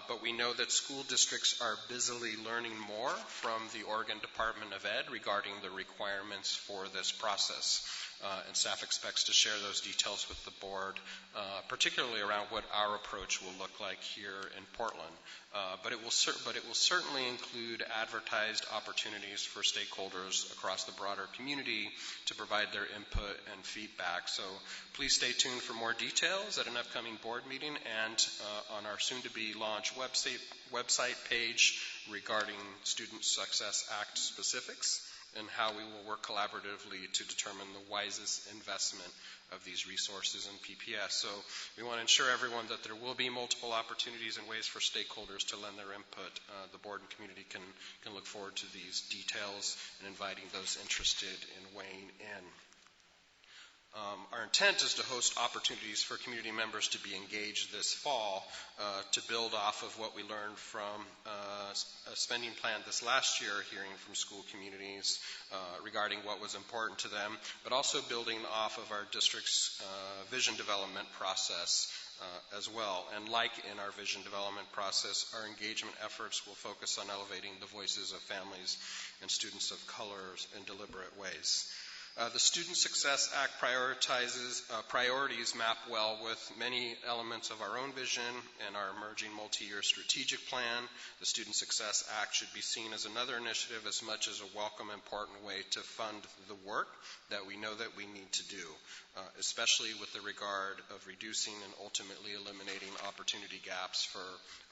But we know that school districts are busily learning more from the Oregon Department of Ed regarding the requirements for this process. And staff expects to share those details with the board, particularly around what our approach will look like here in Portland. But it will certainly include advertised opportunities for stakeholders across the broader community to provide their input and feedback. So please stay tuned for more details at an upcoming board meeting and on our soon-to-be launched website page regarding Student Success Act specifics and how we will work collaboratively to determine the wisest investment of these resources in PPS. So we want to ensure everyone that there will be multiple opportunities and ways for stakeholders to lend their input. The board and community can look forward to these details and inviting those interested in weighing in. Our intent is to host opportunities for community members to be engaged this fall to build off of what we learned from a spending plan this last year, hearing from school communities regarding what was important to them, but also building off of our district's vision development process as well. And like in our vision development process, our engagement efforts will focus on elevating the voices of families and students of color in deliberate ways. The Student Success Act priorities map well with many elements of our own vision and our emerging multi-year strategic plan. The Student Success Act should be seen as another initiative as much as a welcome, important way to fund the work that we know that we need to do, especially with the regard of reducing and ultimately eliminating opportunity gaps for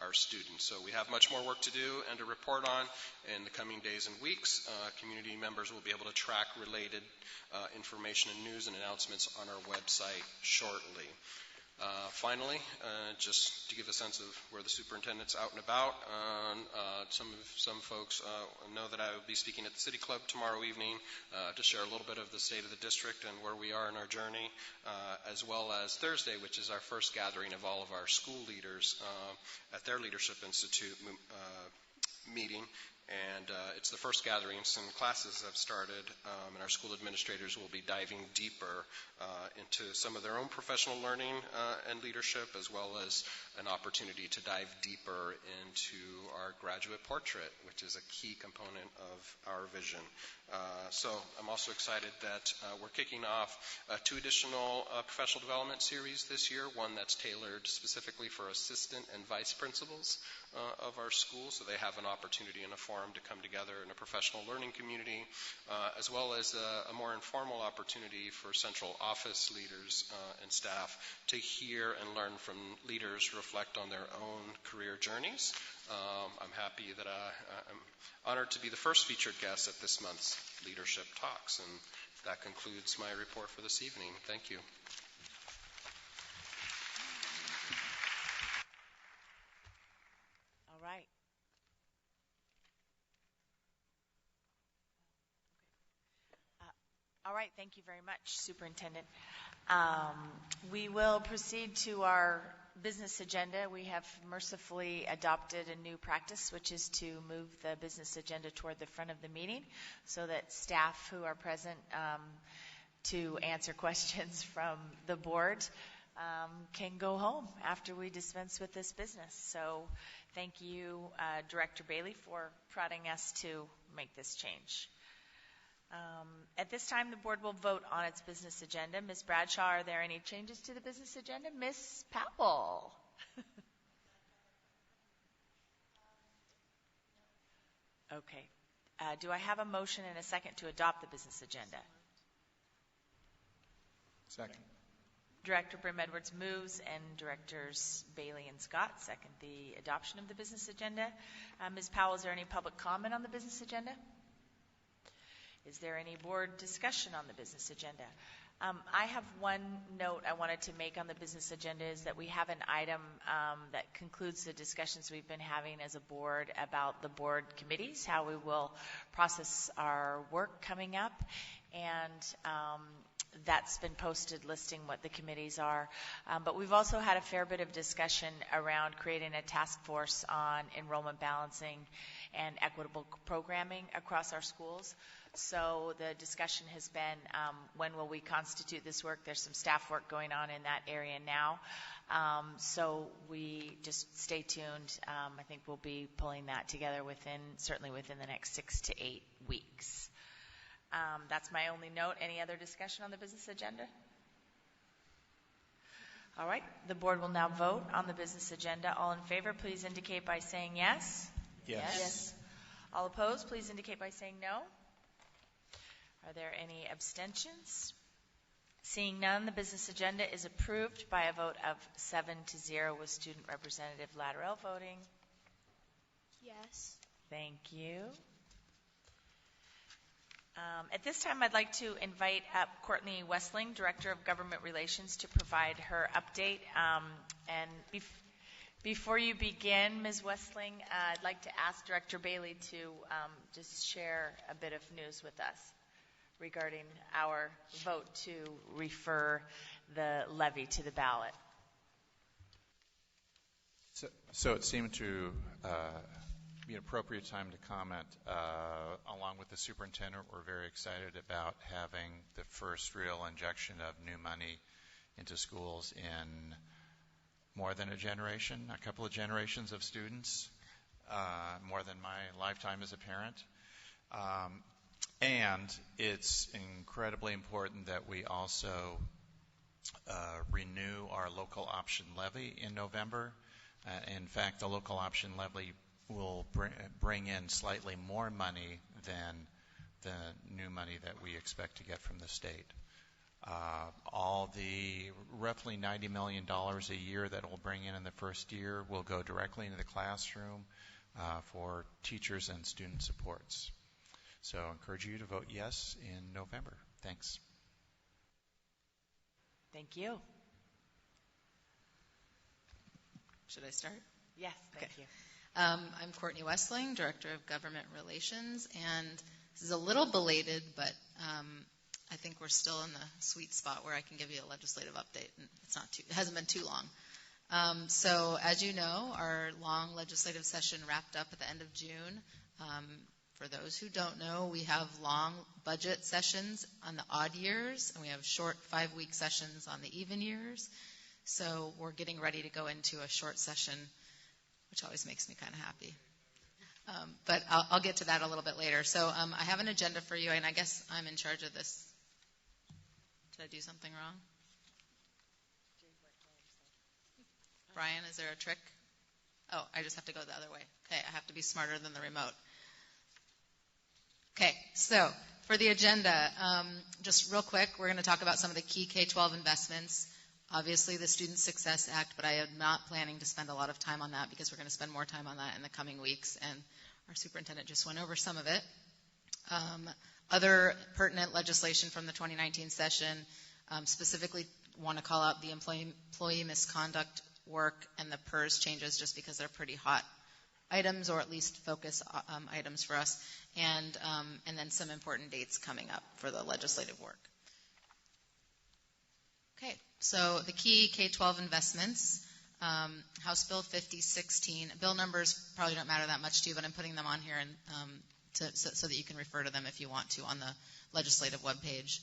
our students. So we have much more work to do and to report on in the coming days and weeks. Community members will be able to track related information and news and announcements on our website shortly. Finally, just to give a sense of where the superintendent's out and about, some folks know that I will be speaking at the City Club tomorrow evening to share a little bit of the state of the district and where we are in our journey, as well as Thursday, which is our first gathering of all of our school leaders at their Leadership Institute meeting. And it's the first gathering since classes have started, and our school administrators will be diving deeper into some of their own professional learning and leadership, as well as an opportunity to dive deeper into our graduate portrait, which is a key component of our vision. So I'm also excited that we're kicking off 2 additional professional development series this year, one that's tailored specifically for assistant and vice principals of our school, so they have an opportunity and a forum to come together in a professional learning community, as well as a more informal opportunity for central office leaders and staff to hear and learn from leaders reflect on their own career journeys. I'm happy that I'm honored to be the first featured guest at this month's Leadership Talks, and that concludes my report for this evening. Thank you. All right. All right, thank you very much, Superintendent. We will proceed to our business agenda. We have mercifully adopted a new practice, which is to move the business agenda toward the front of the meeting so that staff who are present to answer questions from the board can go home after we dispense with this business. So thank you, Director Bailey, for prodding us to make this change. At this time, the board will vote on its business agenda. Ms. Bradshaw, are there any changes to the business agenda? Ms. Powell. Okay. Do I have a motion and a second to adopt the business agenda? Second. Director Brim Edwards moves, and Directors Bailey and Scott second the adoption of the business agenda. Ms. Powell, is there any public comment on the business agenda? Is there any board discussion on the business agenda? I have one note I wanted to make on the business agenda is that we have an item that concludes the discussions we've been having as a board about the board committees, how we will process our work coming up. And that's been posted listing what the committees are. But we've also had a fair bit of discussion around creating a task force on enrollment balancing and equitable programming across our schools. So the discussion has been, when will we constitute this work? There's some staff work going on in that area now. So we just stay tuned. I think we'll be pulling that together certainly within the next 6 to 8 weeks. That's my only note. Any other discussion on the business agenda? All right. The board will now vote on the business agenda. All in favor, please indicate by saying yes. Yes. All opposed, please indicate by saying no. Are there any abstentions? Seeing none, the business agenda is approved by a vote of 7-0 with Student Representative Latterell voting. Yes. Thank you. At this time, I'd like to invite up Courtney Westling, Director of Government Relations, to provide her update. Before you begin, Ms. Westling, I'd like to ask Director Bailey to just share a bit of news with us regarding our vote to refer the levy to the ballot. So it seemed to be an appropriate time to comment. Along with the superintendent, we're very excited about having the first real injection of new money into schools in more than a couple of generations of students, more than my lifetime as a parent. And it's incredibly important that we also renew our local option levy in November. In fact, the local option levy will bring in slightly more money than the new money that we expect to get from the state. All the roughly $90 million a year that we'll bring in the first year will go directly into the classroom for teachers and student supports. So I encourage you to vote yes in November. Thanks. Thank you. Should I start? Yes, thank you. I'm Courtney Westling, Director of Government Relations, and this is a little belated, but I think we're still in the sweet spot where I can give you a legislative update, and it hasn't been too long. So as you know, our long legislative session wrapped up at the end of June. For those who don't know, we have long budget sessions on the odd years, and we have short 5-week sessions on the even years. So we're getting ready to go into a short session, which always makes me kind of happy. But I'll get to that a little bit later. So I have an agenda for you, and I guess I'm in charge of this. Did I do something wrong? Brian, is there a trick? Oh, I just have to go the other way. Okay, I have to be smarter than the remote. Okay, so for the agenda, just real quick, we're going to talk about some of the key K-12 investments. Obviously, the Student Success Act, but I am not planning to spend a lot of time on that because we're going to spend more time on that in the coming weeks, and our superintendent just went over some of it. Other pertinent legislation from the 2019 session, specifically want to call out the employee misconduct work and the PERS changes just because they're pretty hot items, or at least focus items for us, and then some important dates coming up for the legislative work. Okay, so the key K-12 investments, House Bill 5016. Bill numbers probably don't matter that much to you, but I'm putting them on here so that you can refer to them if you want to on the legislative webpage.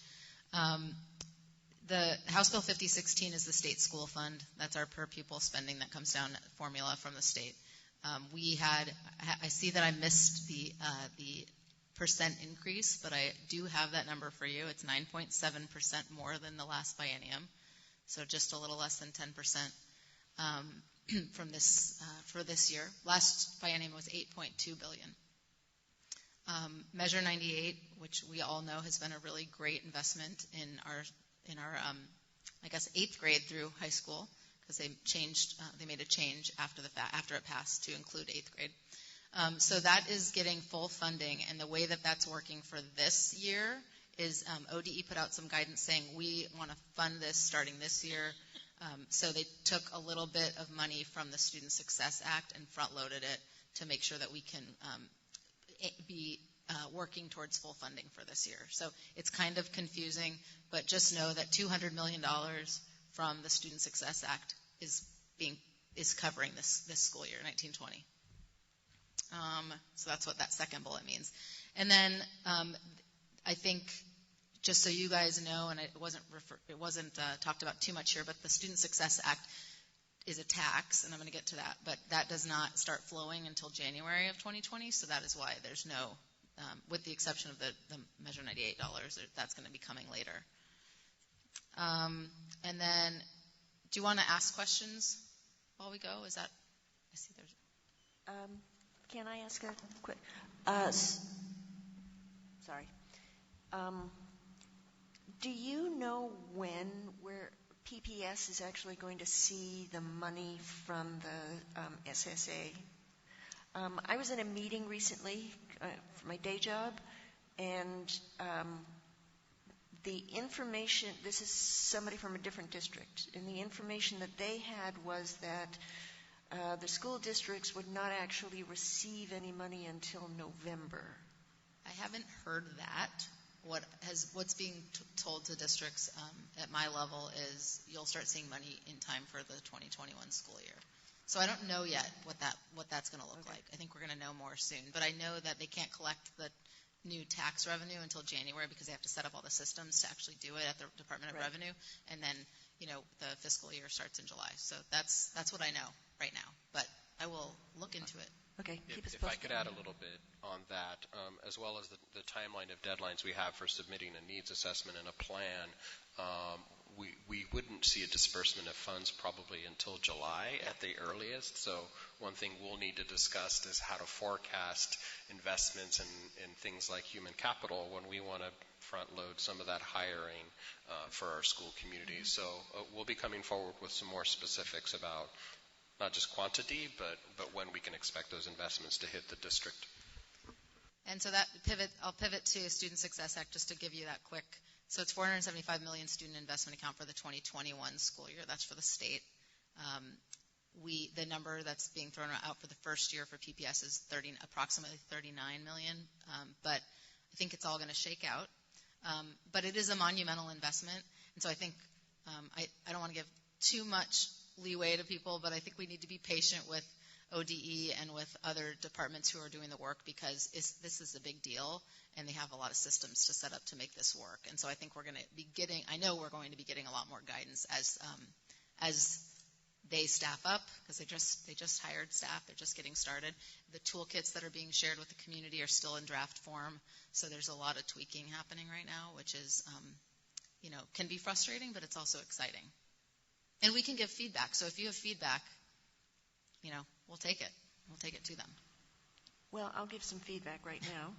The House Bill 5016 is the state school fund. That's our per pupil spending that comes down formula from the state. I see that I missed the percent increase, but I do have that number for you. It's 9.7% more than the last biennium, so just a little less than 10% for this year. Last biennium was $8.2 billion. Measure 98, which we all know has been a really great investment in our I guess 8th grade through high school, because they made a change after it passed to include 8th grade. So that is getting full funding, and the way that that's working for this year is ODE put out some guidance saying we want to fund this starting this year. So they took a little bit of money from the Student Success Act and front-loaded it to make sure that we can be working towards full funding for this year. So it's kind of confusing, but just know that $200 million from the Student Success Act is covering this school year, 1920. So that's what that second bullet means. And then I think, just so you guys know, and it wasn't talked about too much here, but the Student Success Act is a tax, and I'm going to get to that, but that does not start flowing until January of 2020, so that is why there's no, with the exception of the Measure 98 dollars, that's going to be coming later. And then, do you want to ask questions while we go? Is that, I see there's... Can I ask a quick, sorry. Do you know when PPS is actually going to see the money from the SSA? I was in a meeting recently for my day job, and the information, this is somebody from a different district, and the information that they had was that the school districts would not actually receive any money until November. I haven't heard that. What's being told to districts at my level is you'll start seeing money in time for the 2021 school year. So I don't know yet what that's going to look like. I think we're going to know more soon. But I know that they can't collect the new tax revenue until January because they have to set up all the systems to actually do it at the Department of Revenue. And then, the fiscal year starts in July. So that's what I know right now. But I will look into it. Okay. If I could add a little bit on that, as well as the timeline of deadlines we have for submitting a needs assessment and a plan, we wouldn't see a disbursement of funds probably until July at the earliest. So one thing we'll need to discuss is how to forecast investments in things like human capital when we want to front load some of that hiring for our school community. So we'll be coming forward with some more specifics about not just quantity, but when we can expect those investments to hit the district. And so I'll pivot to Student Success Act just to give you that quick. So it's $475 million student investment account for the 2021 school year. That's for the state. The number that's being thrown out for the first year for PPS is approximately $39 million, but I think it's all going to shake out. But it is a monumental investment, and so I think I don't want to give too much leeway to people, but I think we need to be patient with ODE and with other departments who are doing the work because this is a big deal, and they have a lot of systems to set up to make this work. And so I think we're going to be I know we're going to be getting a lot more guidance as they staff up, because they just hired staff. They're just getting started. The toolkits that are being shared with the community are still in draft form, so there's a lot of tweaking happening right now, which is, can be frustrating, but it's also exciting. And we can give feedback. So if you have feedback, we'll take it. We'll take it to them. Well, I'll give some feedback right now.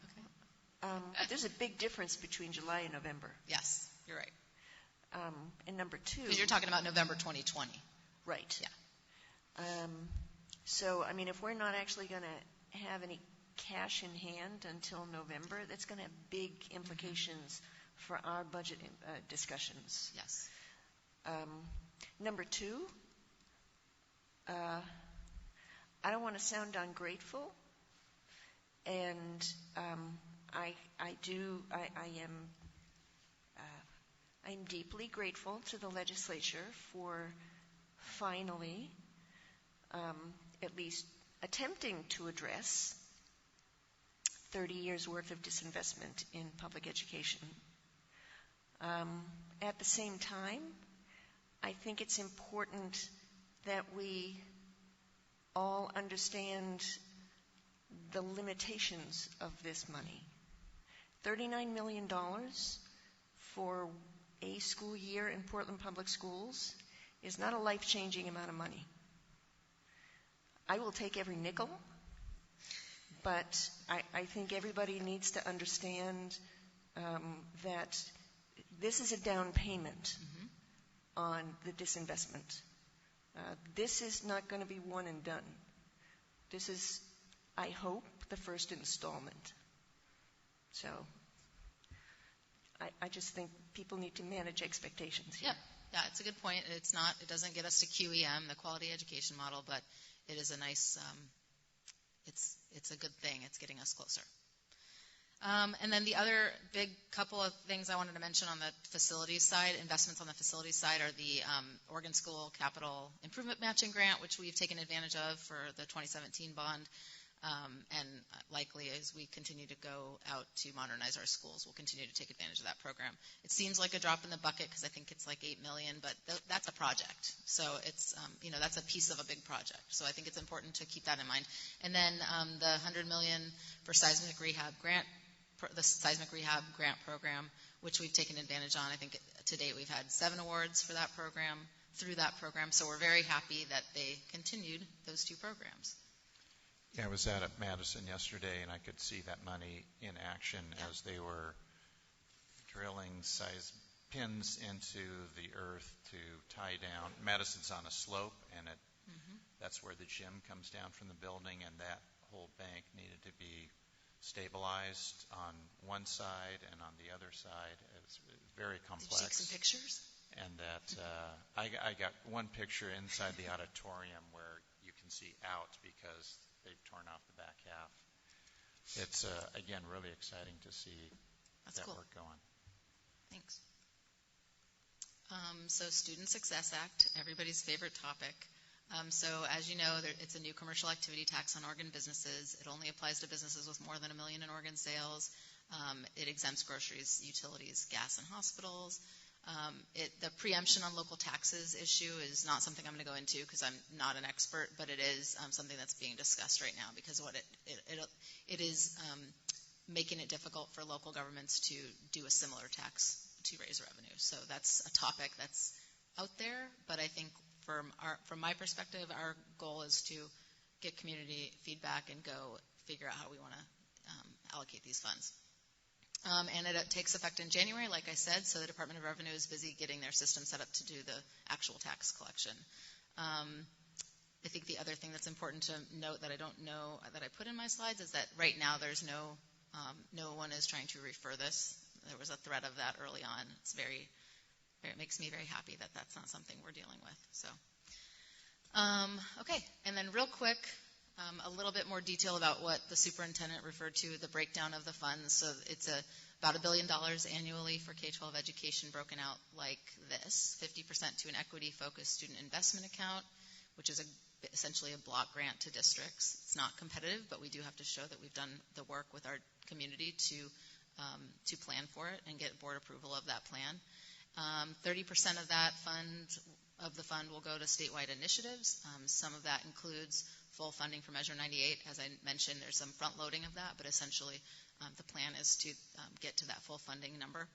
Okay. There's a big difference between July and November. Yes, you're right. And number two... Because you're talking about November 2020. Right. Yeah. So, if we're not actually going to have any cash in hand until November, that's going to have big implications for our budget discussions. Yes. Number two, I don't want to sound ungrateful, and I'm deeply grateful to the legislature for finally at least attempting to address 30 years worth of disinvestment in public education. At the same time, I think it's important that we all understand the limitations of this money. $39 million for a school year in Portland Public Schools is not a life-changing amount of money. I will take every nickel, but I think everybody needs to understand that this is a down payment on the disinvestment. This is not going to be one and done. This is, I hope, the first installment. So I just think people need to manage expectations here. Yeah, it's a good point. It doesn't get us to QEM, the quality education model, but it is a nice, it's a good thing. It's getting us closer. And then the other big couple of things I wanted to mention on the facilities side, investments on the facilities side, are the Oregon School Capital Improvement Matching Grant, which we've taken advantage of for the 2017 bond. And likely as we continue to go out to modernize our schools, we'll continue to take advantage of that program. It seems like a drop in the bucket because I think it's like $8 million, but that's a project. So it's, that's a piece of a big project. So I think it's important to keep that in mind. And then the $100 million for seismic rehab grant, the seismic rehab grant program, which we've taken advantage on. I think to date we've had 7 awards for that program, through that program. So we're very happy that they continued those 2 programs. Yeah, I was out at Madison yesterday, and I could see that money in action as they were drilling pins into the earth to tie down. Madison's on a slope, and that's where the gym comes down from the building, and that whole bank needed to be stabilized on one side and on the other side. It's very complex. Did you take some pictures? And that I got one picture inside the auditorium where you can see out because they've torn off the back half. It's, again, really exciting to see that cool. work going. Thanks. So Student Success Act, everybody's favorite topic. So as you know, it's a new commercial activity tax on Oregon businesses. It only applies to businesses with more than $1 million in Oregon sales. It exempts groceries, utilities, gas, and hospitals. The preemption on local taxes issue is not something I'm going to go into because I'm not an expert, but it is something that's being discussed right now because what it is making it difficult for local governments to do a similar tax to raise revenue. So that's a topic that's out there, but I think from my perspective, our goal is to get community feedback and go figure out how we want to allocate these funds. And it takes effect in January, like I said, so the Department of Revenue is busy getting their system set up to do the actual tax collection. I think the other thing that's important to note that I don't know that I put in my slides is that right now there's no one is trying to refer this. There was a threat of that early on. It makes me very happy that that's not something we're dealing with. So, okay, and then real quick, a little bit more detail about what the superintendent referred to, the breakdown of the funds. So it's about $1 billion annually for K-12 education, broken out like this: 50% to an equity-focused student investment account, which is essentially a block grant to districts. It's not competitive, but we do have to show that we've done the work with our community to plan for it and get board approval of that plan. 30% of the fund will go to statewide initiatives. Some of that includes full funding for Measure 98. As I mentioned, there's some front loading of that, but essentially the plan is to get to that full funding number.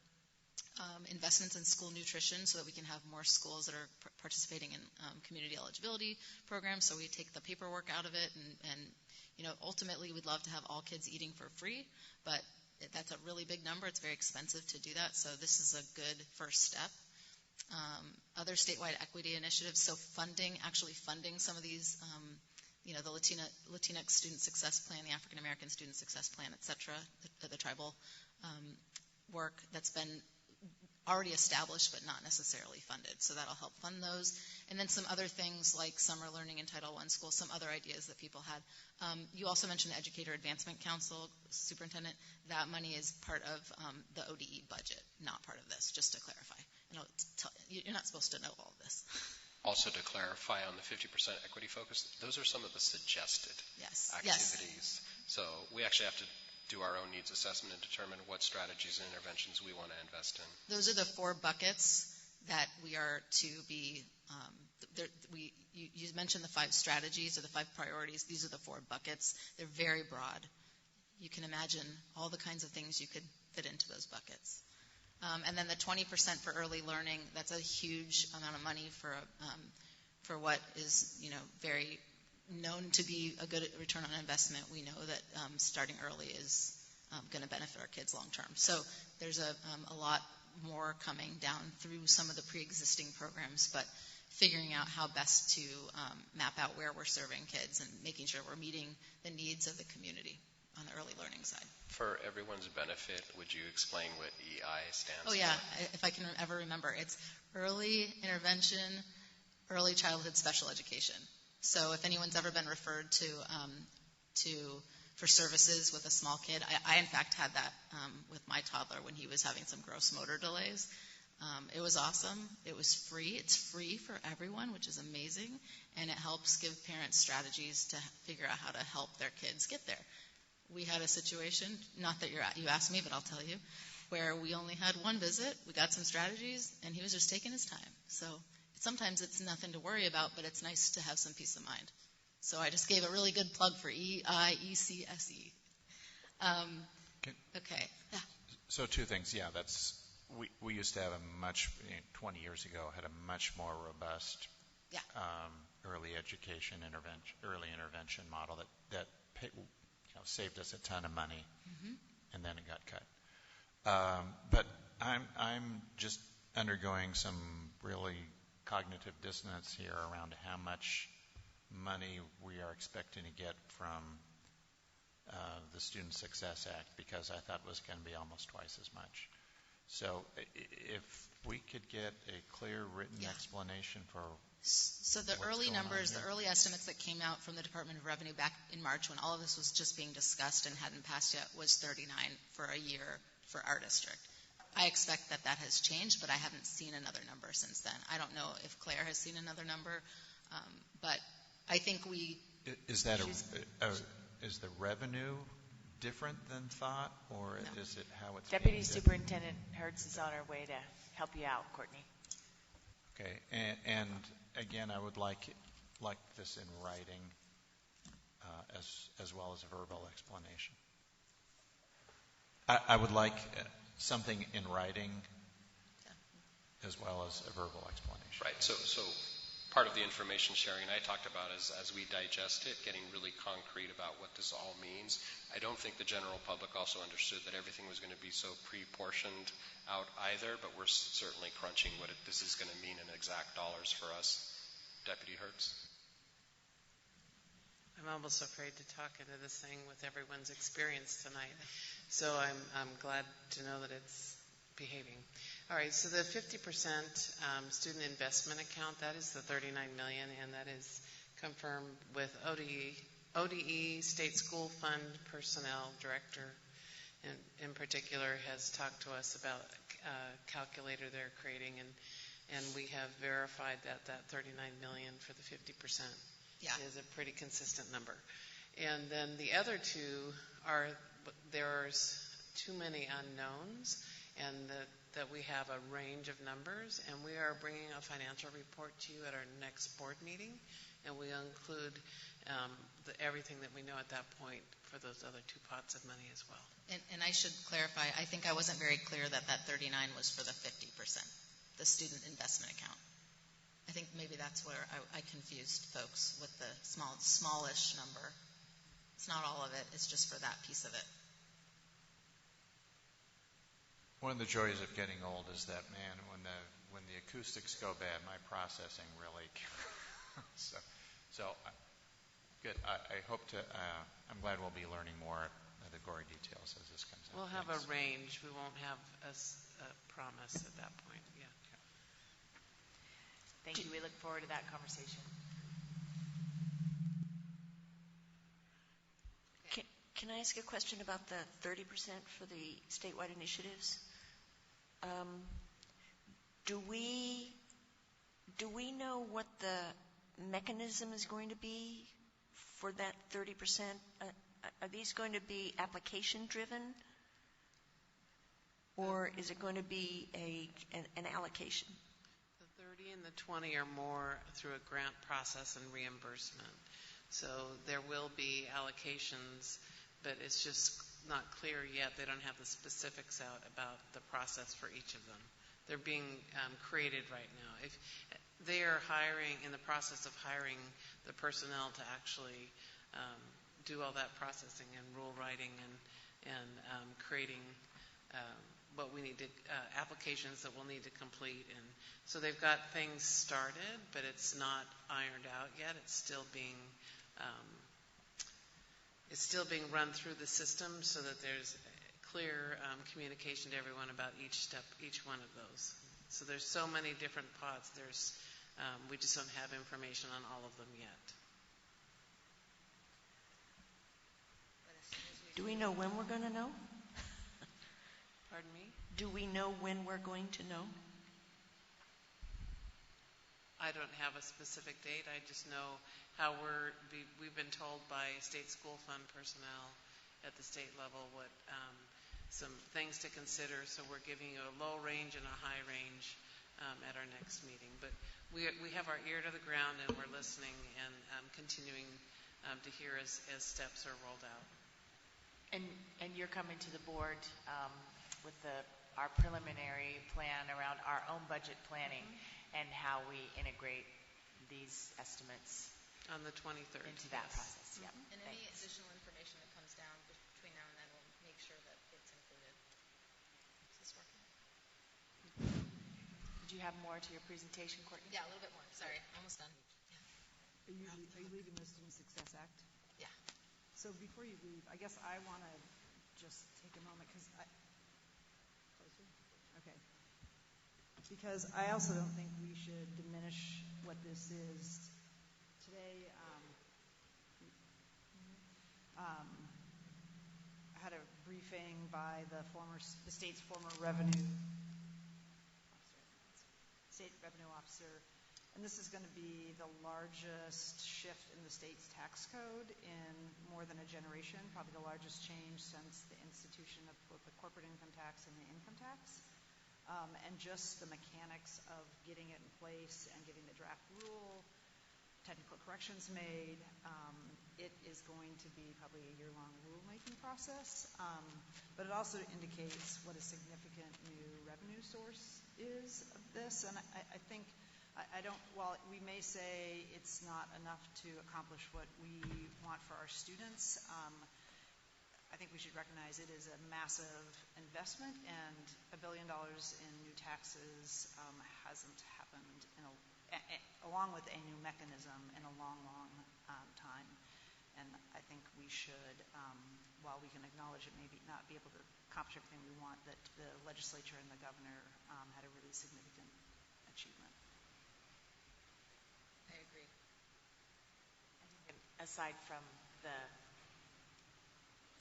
Investments in school nutrition so that we can have more schools that are participating in community eligibility programs, so we take the paperwork out of it, and ultimately we'd love to have all kids eating for free, but that's a really big number. It's very expensive to do that, so this is a good first step. Other statewide equity initiatives, so actually funding some of these, the Latinx Student Success Plan, the African American Student Success Plan, et cetera, the tribal work that's been already established but not necessarily funded. So that'll help fund those. And then some other things like summer learning in Title I schools, some other ideas that people had. You also mentioned the Educator Advancement Council, Superintendent. That money is part of the ODE budget, not part of this, just to clarify. You're not supposed to know all of this. Also to clarify on the 50% equity focus, those are some of the suggested activities. Yes. So we actually have to do our own needs assessment and determine what strategies and interventions we want to invest in. Those are the 4 buckets that we are to be, you mentioned the 5 strategies or the 5 priorities. These are the 4 buckets. They're very broad. You can imagine all the kinds of things you could fit into those buckets. And then the 20% for early learning, that's a huge amount of money for what is, very known to be a good return on investment. We know that starting early is going to benefit our kids long term. So there's a lot more coming down through some of the pre-existing programs, but figuring out how best to map out where we're serving kids and making sure we're meeting the needs of the community on the early learning side. For everyone's benefit, would you explain what EI stands for? Oh, yeah, if I can ever remember. It's Early Intervention, Early Childhood Special Education. So if anyone's ever been referred to for services with a small kid. I in fact, had that with my toddler when he was having some gross motor delays. It was awesome. It was free. It's free for everyone, which is amazing, and it helps give parents strategies to figure out how to help their kids get there. We had a situation, not that you asked me, but I'll tell you, where we only had one visit. We got some strategies, and he was just taking his time. So sometimes it's nothing to worry about, but it's nice to have some peace of mind. So I just gave a really good plug for EIECSE. Okay. Yeah. So two things. Yeah, we used to have 20 years ago, had a much more robust early education early intervention model that saved us a ton of money, and then it got cut. But I'm just undergoing some really cognitive dissonance here around how much money we are expecting to get from the Student Success Act, because I thought it was going to be almost twice as much. So if we could get a clear written explanation for So the early numbers, the early estimates that came out from the Department of Revenue back in March when all of this was just being discussed and hadn't passed yet was 39 for a year for our district. I expect that has changed, but I haven't seen another number since then. I don't know if Claire has seen another number, but I think we... Is the revenue different than thought, or is it how it's Deputy Superintendent Hertz is on her way to help you out, Courtney. Okay, and again, I would like this in writing as well as a verbal explanation. I would like something in writing as well as a verbal explanation. Right. So part of the information sharing I talked about is as we digest it, getting really concrete about what this all means. I don't think the general public also understood that everything was going to be so pre-portioned out either, but we're certainly crunching what this is going to mean in exact dollars for us. Deputy Hertz? I'm almost afraid to talk into this thing with everyone's experience tonight. So I'm glad to know that it's behaving. All right, so the 50% student investment account, that is the $39 million, and that is confirmed with ODE, State School Fund Personnel Director in particular has talked to us about a calculator they're creating, and we have verified that $39 million for the 50% is a pretty consistent number. And then the other two are, there's too many unknowns, and that we have a range of numbers, and we are bringing a financial report to you at our next board meeting, and we include everything that we know at that point for those other two pots of money as well. And I should clarify, I think I wasn't very clear that 39 was for the 50%, the student investment account. I think maybe that's where I confused folks with the smallish number. It's not all of it, it's just for that piece of it. One of the joys of getting old is that, man, when the acoustics go bad, my processing really. so good. I hope to. I'm glad we'll be learning more of the gory details as this comes out. We'll have a range. We won't have a promise at that point. Yeah. Thank you. We look forward to that conversation. Can I ask a question about the 30% for the statewide initiatives? Do we know what the mechanism is going to be for that 30%? Are these going to be application driven, or is it going to be an allocation? The 30 and the 20 are more through a grant process and reimbursement. So there will be allocations, but it's just not clear yet. They don't have the specifics out about the process for each of them. They're being created right now. If they are in the process of hiring the personnel to actually do all that processing and rule writing and creating what we need to, applications that we'll need to complete. And so they've got things started, but it's not ironed out yet. It's still being run through the system so that there's clear communication to everyone about each one of those. So there's so many different pots. We just don't have information on all of them yet. Do we know when we're going to know? Pardon me? Do we know when we're going to know? I don't have a specific date. I just know how we've been told by state school fund personnel at the state level what some things to consider. So we're giving you a low range and a high range at our next meeting. But we have our ear to the ground and we're listening and continuing to hear as steps are rolled out. And you're coming to the board with our preliminary plan around our own budget planning and how we integrate these estimates on the 23rd into that process. Yeah. And any additional information that comes down between now and then, we'll make sure that it's included. Is this working? Did you have more to your presentation, Courtney? Yeah, a little bit more. Sorry, almost done. Yeah. Are you leaving the Student Success Act? Yeah. So before you leave, I guess I want to just take a moment because because I also don't think we should diminish what this is. Today, I had a briefing by the state's former state revenue officer, and this is going to be the largest shift in the state's tax code in more than a generation, probably the largest change since the institution of both the corporate income tax and the income tax. And just the mechanics of getting it in place and getting the draft rule, technical corrections made. It is going to be probably a year-long rulemaking process, but it also indicates what a significant new revenue source is of this. And I think, while we may say it's not enough to accomplish what we want for our students, I think we should recognize it is a massive investment, and $1 billion in new taxes hasn't happened along with a new mechanism in a long, long time. And I think we should, while we can acknowledge it may not be able to accomplish everything we want, that the legislature and the governor had a really significant achievement. I agree. Aside from the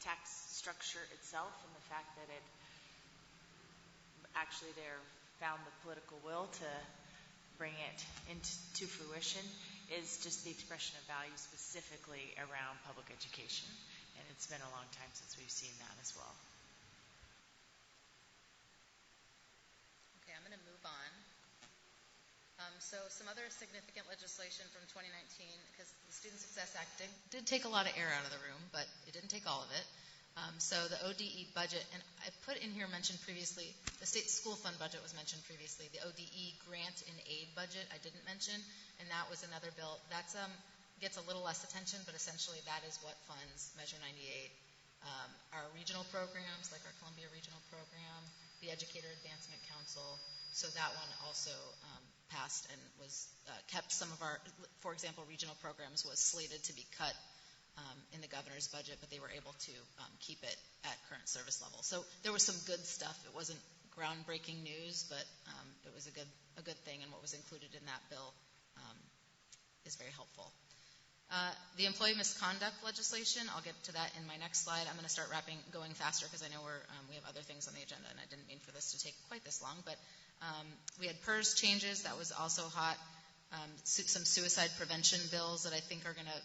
tax structure itself and the fact that it actually found the political will to bring it into fruition, is just the expression of value specifically around public education. And it's been a long time since we've seen that as well. Okay, I'm going to move on. So some other significant legislation from 2019, because the Student Success Act did take a lot of air out of the room, but it didn't take all of it. So the ODE budget, and I put in here mentioned previously, the state school fund budget was mentioned previously. The ODE grant and aid budget I didn't mention, and that was another bill. That gets a little less attention, but essentially that is what funds Measure 98. Our regional programs, like our Columbia Regional Program, the Educator Advancement Council. So that one also passed and was kept. Some of our, for example, regional programs was slated to be cut in the governor's budget, but they were able to keep it at current service level. So there was some good stuff. It wasn't groundbreaking news, but it was a good thing, and what was included in that bill is very helpful. The employee misconduct legislation, I'll get to that in my next slide. I'm going to start going faster because I know we have other things on the agenda, and I didn't mean for this to take quite this long, but we had PERS changes. That was also hot. Some suicide prevention bills that I think are going to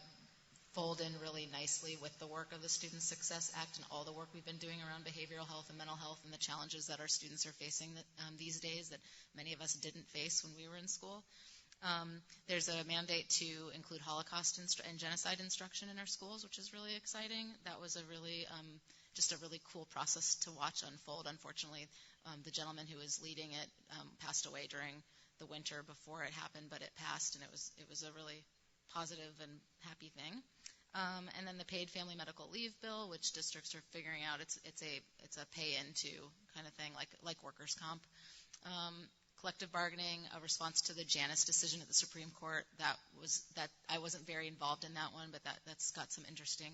fold in really nicely with the work of the Student Success Act and all the work we've been doing around behavioral health and mental health and the challenges that our students are facing these days that many of us didn't face when we were in school. There's a mandate to include Holocaust and genocide instruction in our schools, which is really exciting. That was a really cool process to watch unfold. Unfortunately, the gentleman who was leading it passed away during the winter before it happened, but it passed, and it was a really positive and happy thing. And then the paid family medical leave bill, which districts are figuring out. It's a pay into kind of thing, like workers' comp. Collective bargaining, a response to the Janus decision at the Supreme Court. That I wasn't very involved in that one, but that's got some interesting.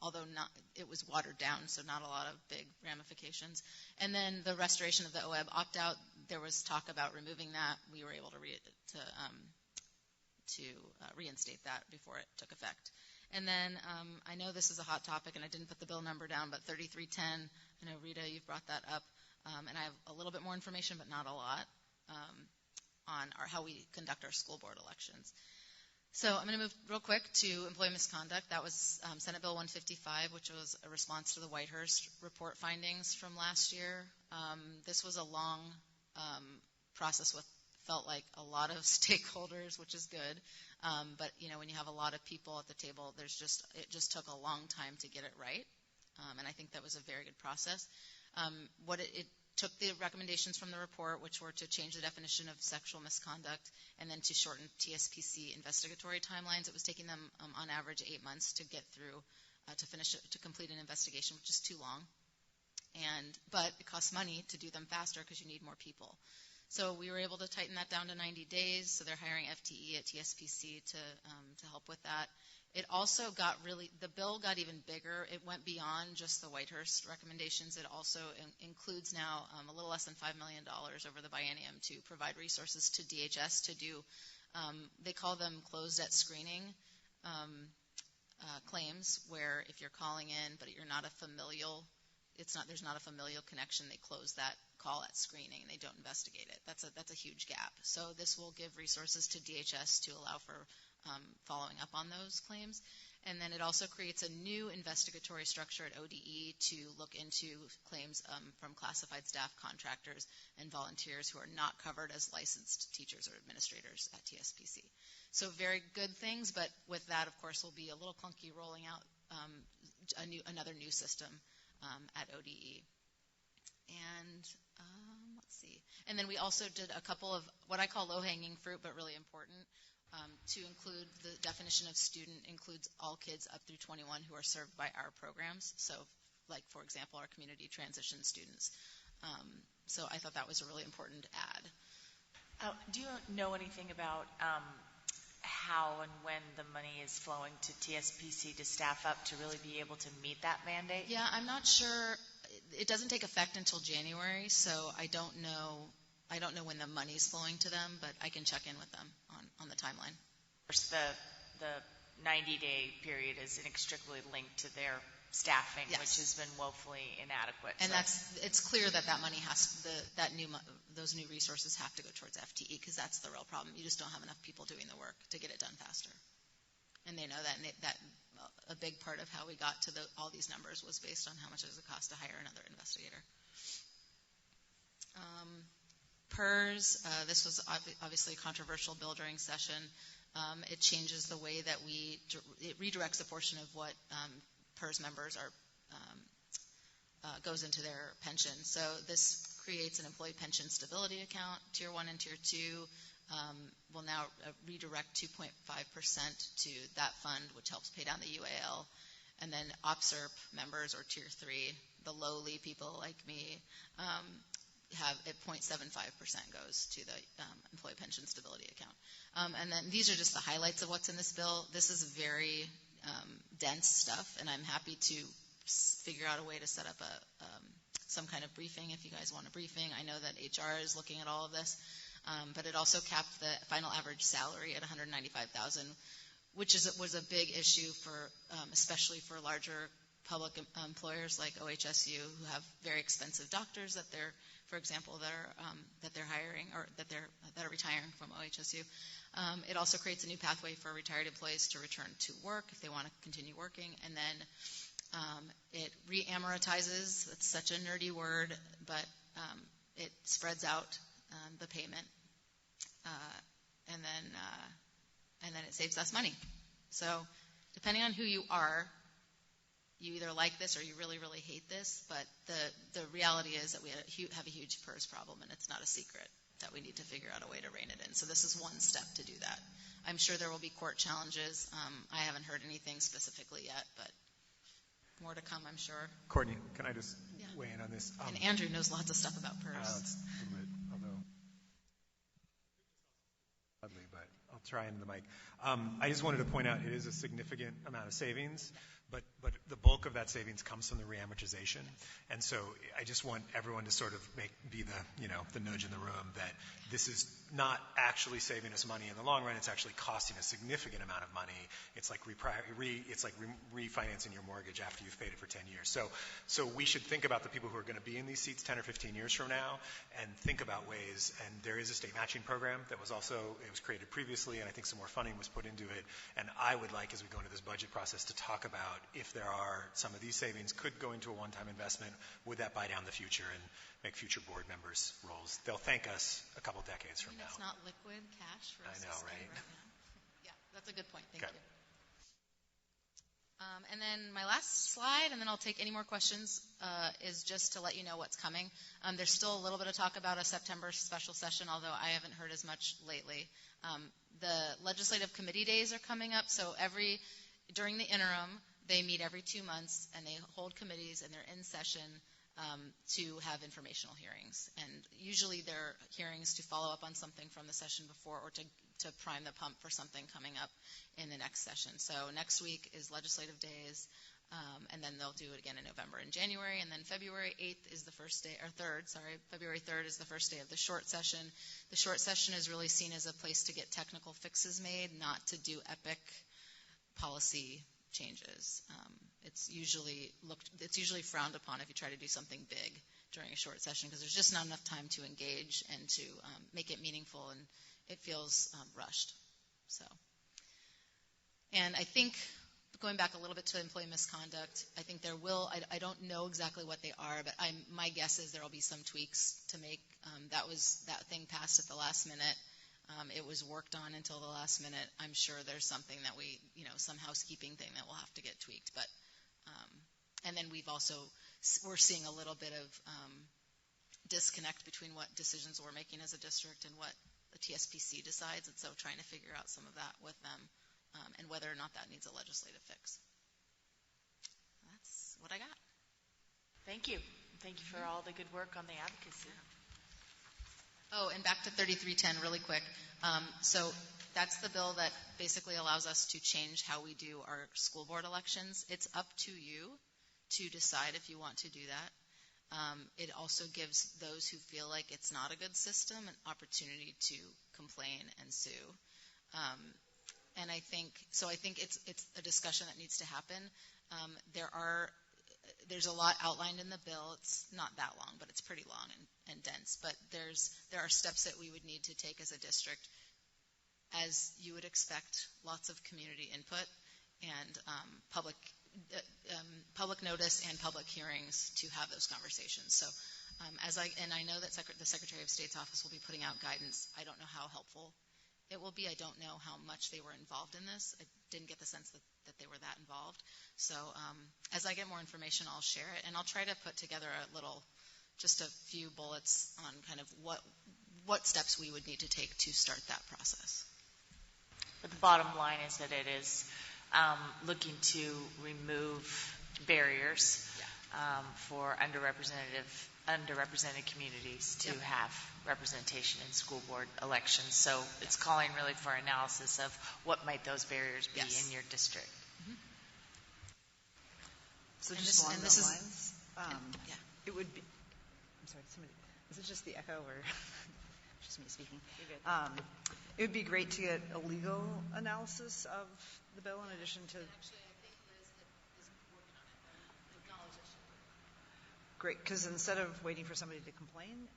Although it was watered down, so not a lot of big ramifications. And then the restoration of the OEB opt-out, there was talk about removing that. We were able to reinstate that before it took effect. And then I know this is a hot topic, and I didn't put the bill number down, but 3310, I know, Rita, you've brought that up. And I have a little bit more information, but not a lot, on how we conduct our school board elections. So I'm going to move real quick to employee misconduct. That was Senate Bill 155, which was a response to the Whitehurst report findings from last year. This was a long process with, felt like, a lot of stakeholders, which is good. But, when you have a lot of people at the table, it just took a long time to get it right. And I think that was a very good process. It took the recommendations from the report, which were to change the definition of sexual misconduct and then to shorten TSPC investigatory timelines. It was taking them, on average, 8 months to get through, to complete an investigation, which is too long. But it costs money to do them faster because you need more people. So we were able to tighten that down to 90 days. So they're hiring FTE at TSPC to help with that. It also the bill got even bigger. It went beyond just the Whitehurst recommendations. It also includes now a little less than $5 million over the biennium to provide resources to DHS to do, they call them closed at screening claims, where if you're calling in but you're not a familial, there's not a familial connection, they close that call at screening. They don't investigate it. That's a huge gap. So this will give resources to DHS to allow for following up on those claims. And then it also creates a new investigatory structure at ODE to look into claims from classified staff, contractors, and volunteers who are not covered as licensed teachers or administrators at TSPC. So very good things, but with that, of course, will be a little clunky rolling out another new system at ODE. And let's see. And then we also did a couple of what I call low-hanging fruit, but really important. To include the definition of student includes all kids up through 21 who are served by our programs. So, like, for example, our community transition students. So I thought that was a really important add. Do you know anything about how and when the money is flowing to TSPC to staff up to really be able to meet that mandate? Yeah, I'm not sure. It doesn't take effect until January, so I don't know when the money's flowing to them, but I can check in with them on the timeline. Of course, the 90-day period is inextricably linked to their staffing, yes, which has been woefully inadequate. And it's clear that money those new resources have to go towards FTE, because that's the real problem. You just don't have enough people doing the work to get it done faster. And they know that, and that a big part of how we got to all these numbers was based on how much does it cost to hire another investigator. PERS, this was obviously a controversial bill during session. It changes the way that it redirects a portion of what PERS members goes into their pension. So this creates an employee pension stability account. Tier 1 and Tier 2 will now redirect 2.5% to that fund, which helps pay down the UAL. And then OPSERP members, or Tier 3, the lowly people like me, have at 0.75% goes to the employee pension stability account. And then these are just the highlights of what's in this bill. This is very dense stuff, and I'm happy to figure out a way to set up some kind of briefing if you guys want a briefing. I know that HR is looking at all of this, but it also capped the final average salary at $195,000, which was a big issue for, especially for larger public employers like OHSU, who have very expensive doctors that they're, for example, that they're hiring or that are retiring from OHSU. It also creates a new pathway for retired employees to return to work if they want to continue working, and then it re-amortizes. That's such a nerdy word, but it spreads out the payment, and then it saves us money. So depending on who you are, you either like this or you really, really hate this, but the reality is that we have a huge PERS problem, and it's not a secret that we need to figure out a way to rein it in. So this is one step to do that. I'm sure there will be court challenges. I haven't heard anything specifically yet, but more to come, I'm sure. Courtney, can I just weigh in on this? And Andrew knows lots of stuff about PERS. It's a little bit, although ugly, but I'll try into the mic. I just wanted to point out it is a significant amount of savings, But the bulk of that savings comes from the reamortization. And so I just want everyone to sort of be the nudge in the room that this is not actually saving us money in the long run. It's actually costing a significant amount of money. It's like refinancing your mortgage after you've paid it for 10 years. So we should think about the people who are going to be in these seats 10 or 15 years from now and think about ways. And there is a state matching program that was created previously, and I think some more funding was put into it. And I would like, as we go into this budget process, to talk about if there are some of these savings could go into a one-time investment. Would that buy down the future and make future board members' roles? They'll thank us a couple decades from now. It's not liquid cash for us. I know, right? Yeah, that's a good point. Thank you. And then my last slide, and then I'll take any more questions, is just to let you know what's coming. There's still a little bit of talk about a September special session, although I haven't heard as much lately. The legislative committee days are coming up, so during the interim, they meet every 2 months, and they hold committees, and they're in session to have informational hearings. And usually they're hearings to follow up on something from the session before or to prime the pump for something coming up in the next session. So next week is legislative days, and then they'll do it again in November and January, and then February 8th is the first day, or 3rd, sorry, February 3rd is the first day of the short session. The short session is really seen as a place to get technical fixes made, not to do epic policy changes. It's usually frowned upon if you try to do something big during a short session because there's just not enough time to engage and to make it meaningful, and it feels rushed. And I think, going back a little bit to employee misconduct, I think there will, I don't know exactly what they are, but my guess is there will be some tweaks to make. That thing passed at the last minute. It was worked on until the last minute. I'm sure there's something that some housekeeping thing that will have to get tweaked. But, and then we're seeing a little bit of disconnect between what decisions we're making as a district and what the TSPC decides, and so trying to figure out some of that with them and whether or not that needs a legislative fix. That's what I got. Thank you. Thank you for all the good work on the advocacy. Oh, and back to 3310 really quick. So that's the bill that basically allows us to change how we do our school board elections. It's up to you to decide if you want to do that. It also gives those who feel like it's not a good system an opportunity to complain and sue. And I think it's a discussion that needs to happen. There's a lot outlined in the bill. It's not that long, but it's pretty long and dense. But there are steps that we would need to take as a district, as you would expect, lots of community input and public notice and public hearings to have those conversations. So I know that the Secretary of State's office will be putting out guidance. I don't know how helpful it will be. I don't know how much they were involved in this. I didn't get the sense that they were that involved. So as I get more information, I'll share it, and I'll try to put together just a few bullets on kind of what steps we would need to take to start that process. But the bottom line is that it is looking to remove barriers for underrepresented communities to have representation in school board elections. So it's calling really for analysis of what might those barriers be in your district. Mm-hmm. So just along those lines, it would be, I'm sorry, is it just the echo or just me speaking? You're good. It would be great to get a legal analysis of the bill in addition to... Actually, I think Liz is working on it. I acknowledge that she would. Great, because instead of waiting for somebody to complain,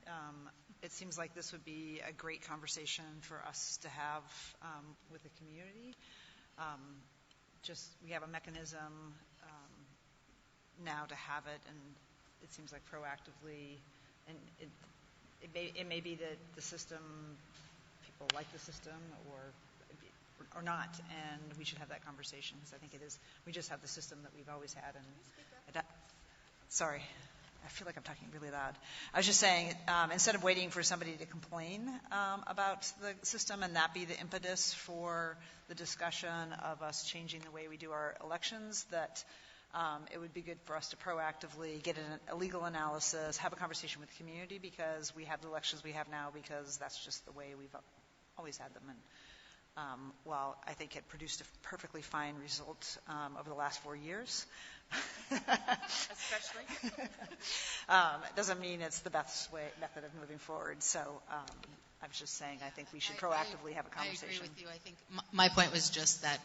it seems like this would be a great conversation for us to have with the community. We have a mechanism now to have it, and it seems like proactively, and it may be that the system, people like the system or not, and we should have that conversation, because I think it is, we just have the system that we've always had. And sorry, I feel like I'm talking really loud. I was just saying, instead of waiting for somebody to complain about the system and that be the impetus for the discussion of us changing the way we do our elections, that it would be good for us to proactively get a legal analysis, have a conversation with the community, because we have the elections we have now because that's just the way we've always had them. And while I think it produced a perfectly fine result over the last 4 years. Especially? It doesn't mean it's the best method of moving forward. So I was just saying I think we should proactively have a conversation. I agree with you. I think my point was just that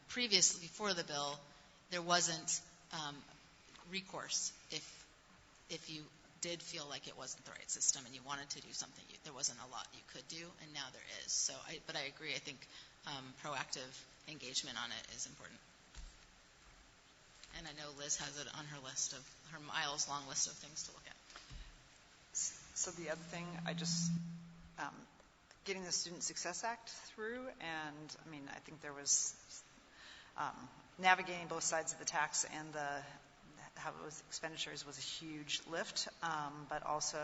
previously, before the bill, there wasn't recourse if you did feel like it wasn't the right system and you wanted to do something. There wasn't a lot you could do, and now there is. So, but I agree. I think proactive engagement on it is important. And I know Liz has it on her list of her miles-long list of things to look at. So the other thing, I just getting the Student Success Act through, and I mean, I think there was navigating both sides of the tax and how it was expenditures was a huge lift, but also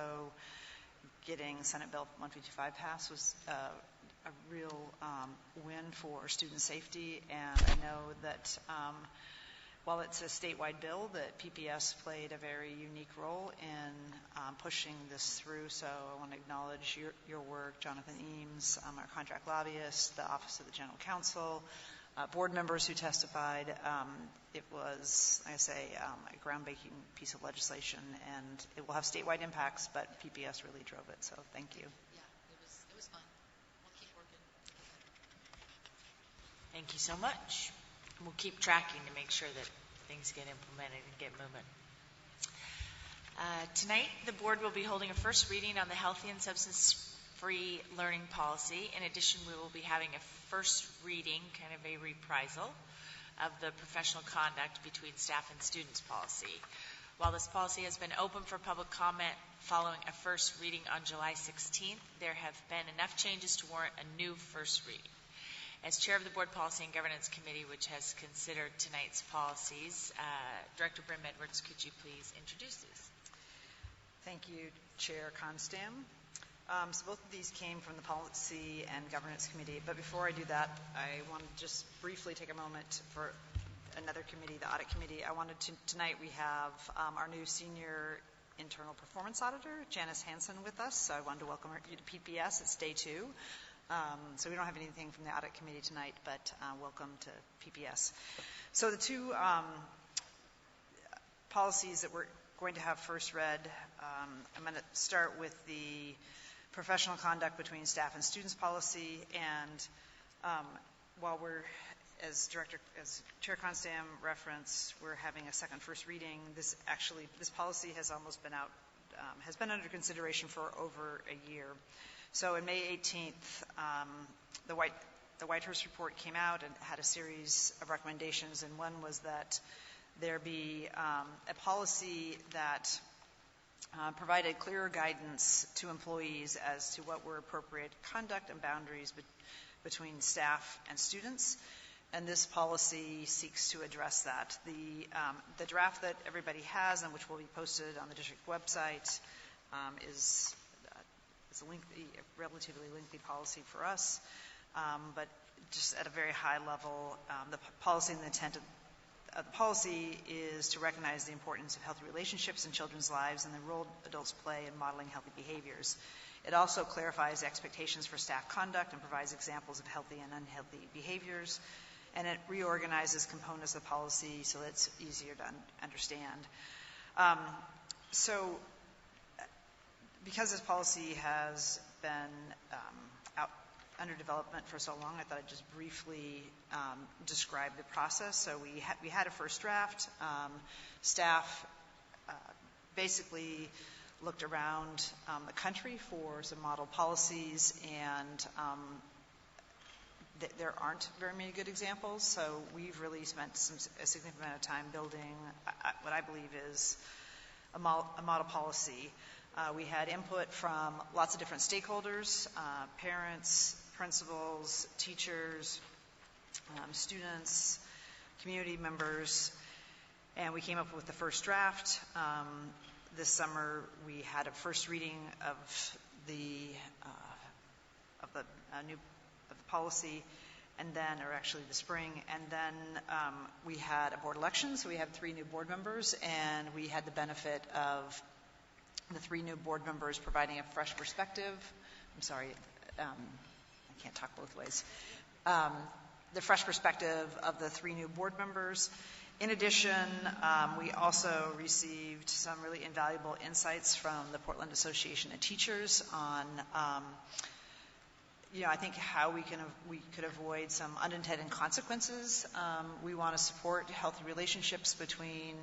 getting Senate Bill 155 passed was a real win for student safety. And I know that while it's a statewide bill, that PPS played a very unique role in pushing this through. So I want to acknowledge your work, Jonathan Eames, our contract lobbyist, the Office of the General Counsel, board members who testified. It was, like I say, a groundbreaking piece of legislation, and it will have statewide impacts, but PPS really drove it, so thank you. Yeah, it was fun. We'll keep working. Thank you so much. We'll keep tracking to make sure that things get implemented and get moving. Tonight, the board will be holding a first reading on the Healthy and Substance-Free Learning Policy. In addition, we will be having a first reading, kind of a reprisal, of the professional conduct between staff and students policy. While this policy has been open for public comment following a first reading on July 16th, there have been enough changes to warrant a new first reading. As chair of the Board Policy and Governance Committee, which has considered tonight's policies, Director Brim Edwards, could you please introduce these? Thank you, Chair Constam. So both of these came from the Policy and Governance Committee, but before I do that, I want to just briefly take a moment for another committee, the Audit Committee. I wanted to, tonight we have our new Senior Internal Performance Auditor, Janice Hansen, with us, so I wanted to welcome her to PPS. It's day 2. So we don't have anything from the Audit Committee tonight, but welcome to PPS. So the two policies that we're going to have first read, I'm going to start with the professional conduct between staff and students policy, and while we're, as Chair Constam referenced, we're having a second first reading. This policy has almost been out, has been under consideration for over a year. So in May 18th, the Whitehurst report came out and had a series of recommendations, and one was that there be a policy that provided clearer guidance to employees as to what were appropriate conduct and boundaries between staff and students. And this policy seeks to address that. The draft that everybody has, and which will be posted on the district website, is a relatively lengthy policy for us, but just at a very high level, the policy and the intent of the policy is to recognize the importance of healthy relationships in children's lives and the role adults play in modeling healthy behaviors. It also clarifies expectations for staff conduct and provides examples of healthy and unhealthy behaviors, and it reorganizes components of the policy so that it's easier to understand. So because this policy has been out under development for so long, I thought I'd just briefly describe the process. So we had a first draft. Staff basically looked around the country for some model policies, and there aren't very many good examples. So we've really spent a significant amount of time building what I believe is a model policy. We had input from lots of different stakeholders, parents, principals, teachers, students, community members, and we came up with the first draft. This summer we had a first reading of the policy, and then, or actually the spring, and then we had a board election, so we had 3 new board members, and we had the benefit of the 3 new board members providing a fresh perspective. I'm sorry, I can't talk both ways. the fresh perspective of the 3 new board members. In addition, we also received some really invaluable insights from the Portland Association of Teachers on, I think how we could avoid some unintended consequences. We want to support healthy relationships between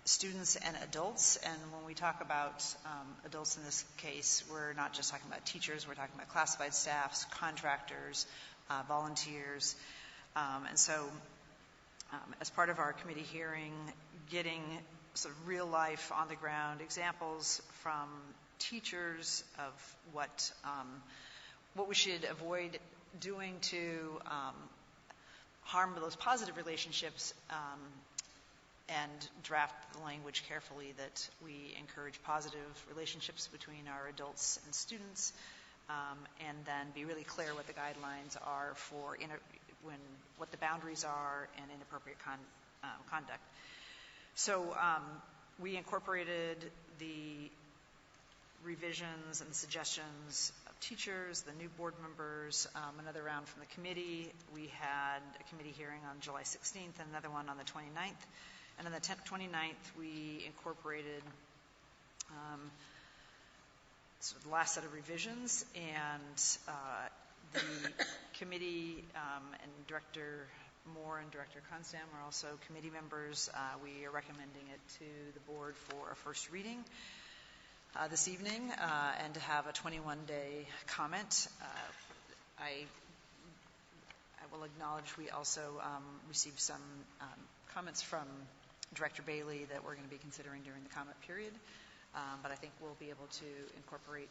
students and adults, and when we talk about adults in this case, we're not just talking about teachers, we're talking about classified staffs, contractors, volunteers, and so as part of our committee hearing, getting sort of real life on the ground examples from teachers of what we should avoid doing to harm those positive relationships, and draft the language carefully that we encourage positive relationships between our adults and students, and then be really clear what the guidelines are for what the boundaries are and inappropriate conduct. So we incorporated the revisions and suggestions of teachers, the new board members, another round from the committee. We had a committee hearing on July 16th and another one on the 29th. And on the 29th, we incorporated sort of the last set of revisions, and the committee and Director Moore and Director Konstam are also committee members. We are recommending it to the board for a first reading this evening, and to have a 21-day comment. I will acknowledge we also received some comments from Director Bailey that we're going to be considering during the comment period, but I think we'll be able to incorporate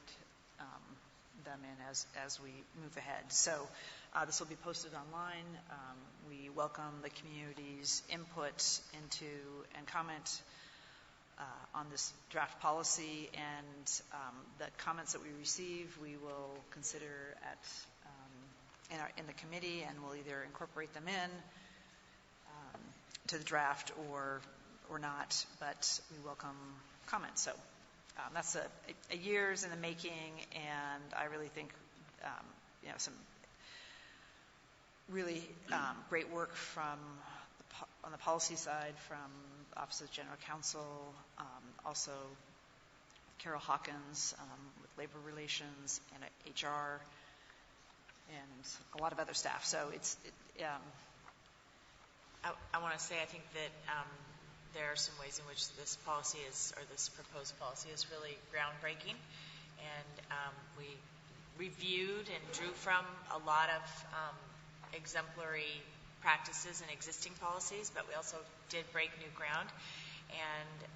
them in as we move ahead. So this will be posted online. We welcome the community's input into and comment on this draft policy, and the comments that we receive we will consider in the committee, and we'll either incorporate them in to the draft or not, but we welcome comments. So that's a years in the making, and I really think some really great work on the policy side from the Office of General Counsel, also Carol Hawkins with Labor Relations and HR, and a lot of other staff. So I want to say I think that there are some ways in which this policy this proposed policy is really groundbreaking, and we reviewed and drew from a lot of exemplary practices and existing policies, but we also did break new ground. And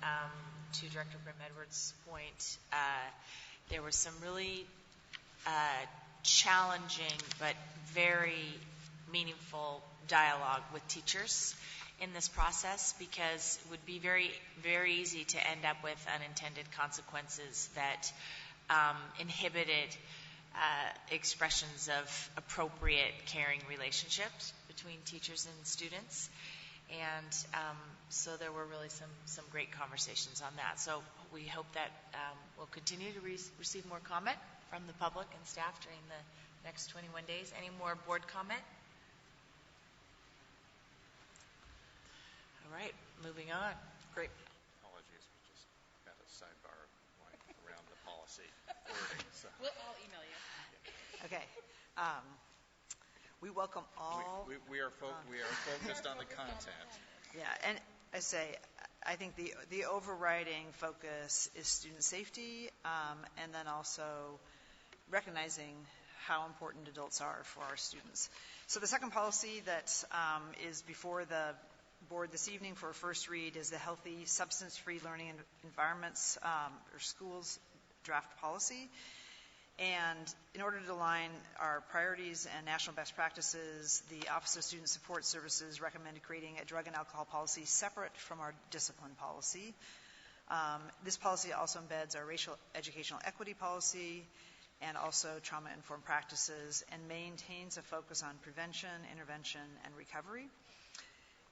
to Director Brim-Edwards' point, there was some really challenging but very meaningful dialogue with teachers in this process, because it would be very, very easy to end up with unintended consequences that inhibited expressions of appropriate, caring relationships between teachers and students. And so there were really some great conversations on that. So we hope that we'll continue to receive more comment from the public and staff during the next 21 days. Any more board comment? All right, moving on. Great. Apologies, we just got a sidebar around the policy wording. So. I'll email you. Okay. We welcome all. We are focused on the content. Yeah, and I think the overriding focus is student safety, and then also recognizing how important adults are for our students. So the second policy that is before the board this evening for a first read is the Healthy Substance-Free Learning Environments or Schools draft policy. And in order to align our priorities and national best practices, the Office of Student Support Services recommended creating a drug and alcohol policy separate from our discipline policy. This policy also embeds our racial educational equity policy and also trauma-informed practices, and maintains a focus on prevention, intervention, and recovery.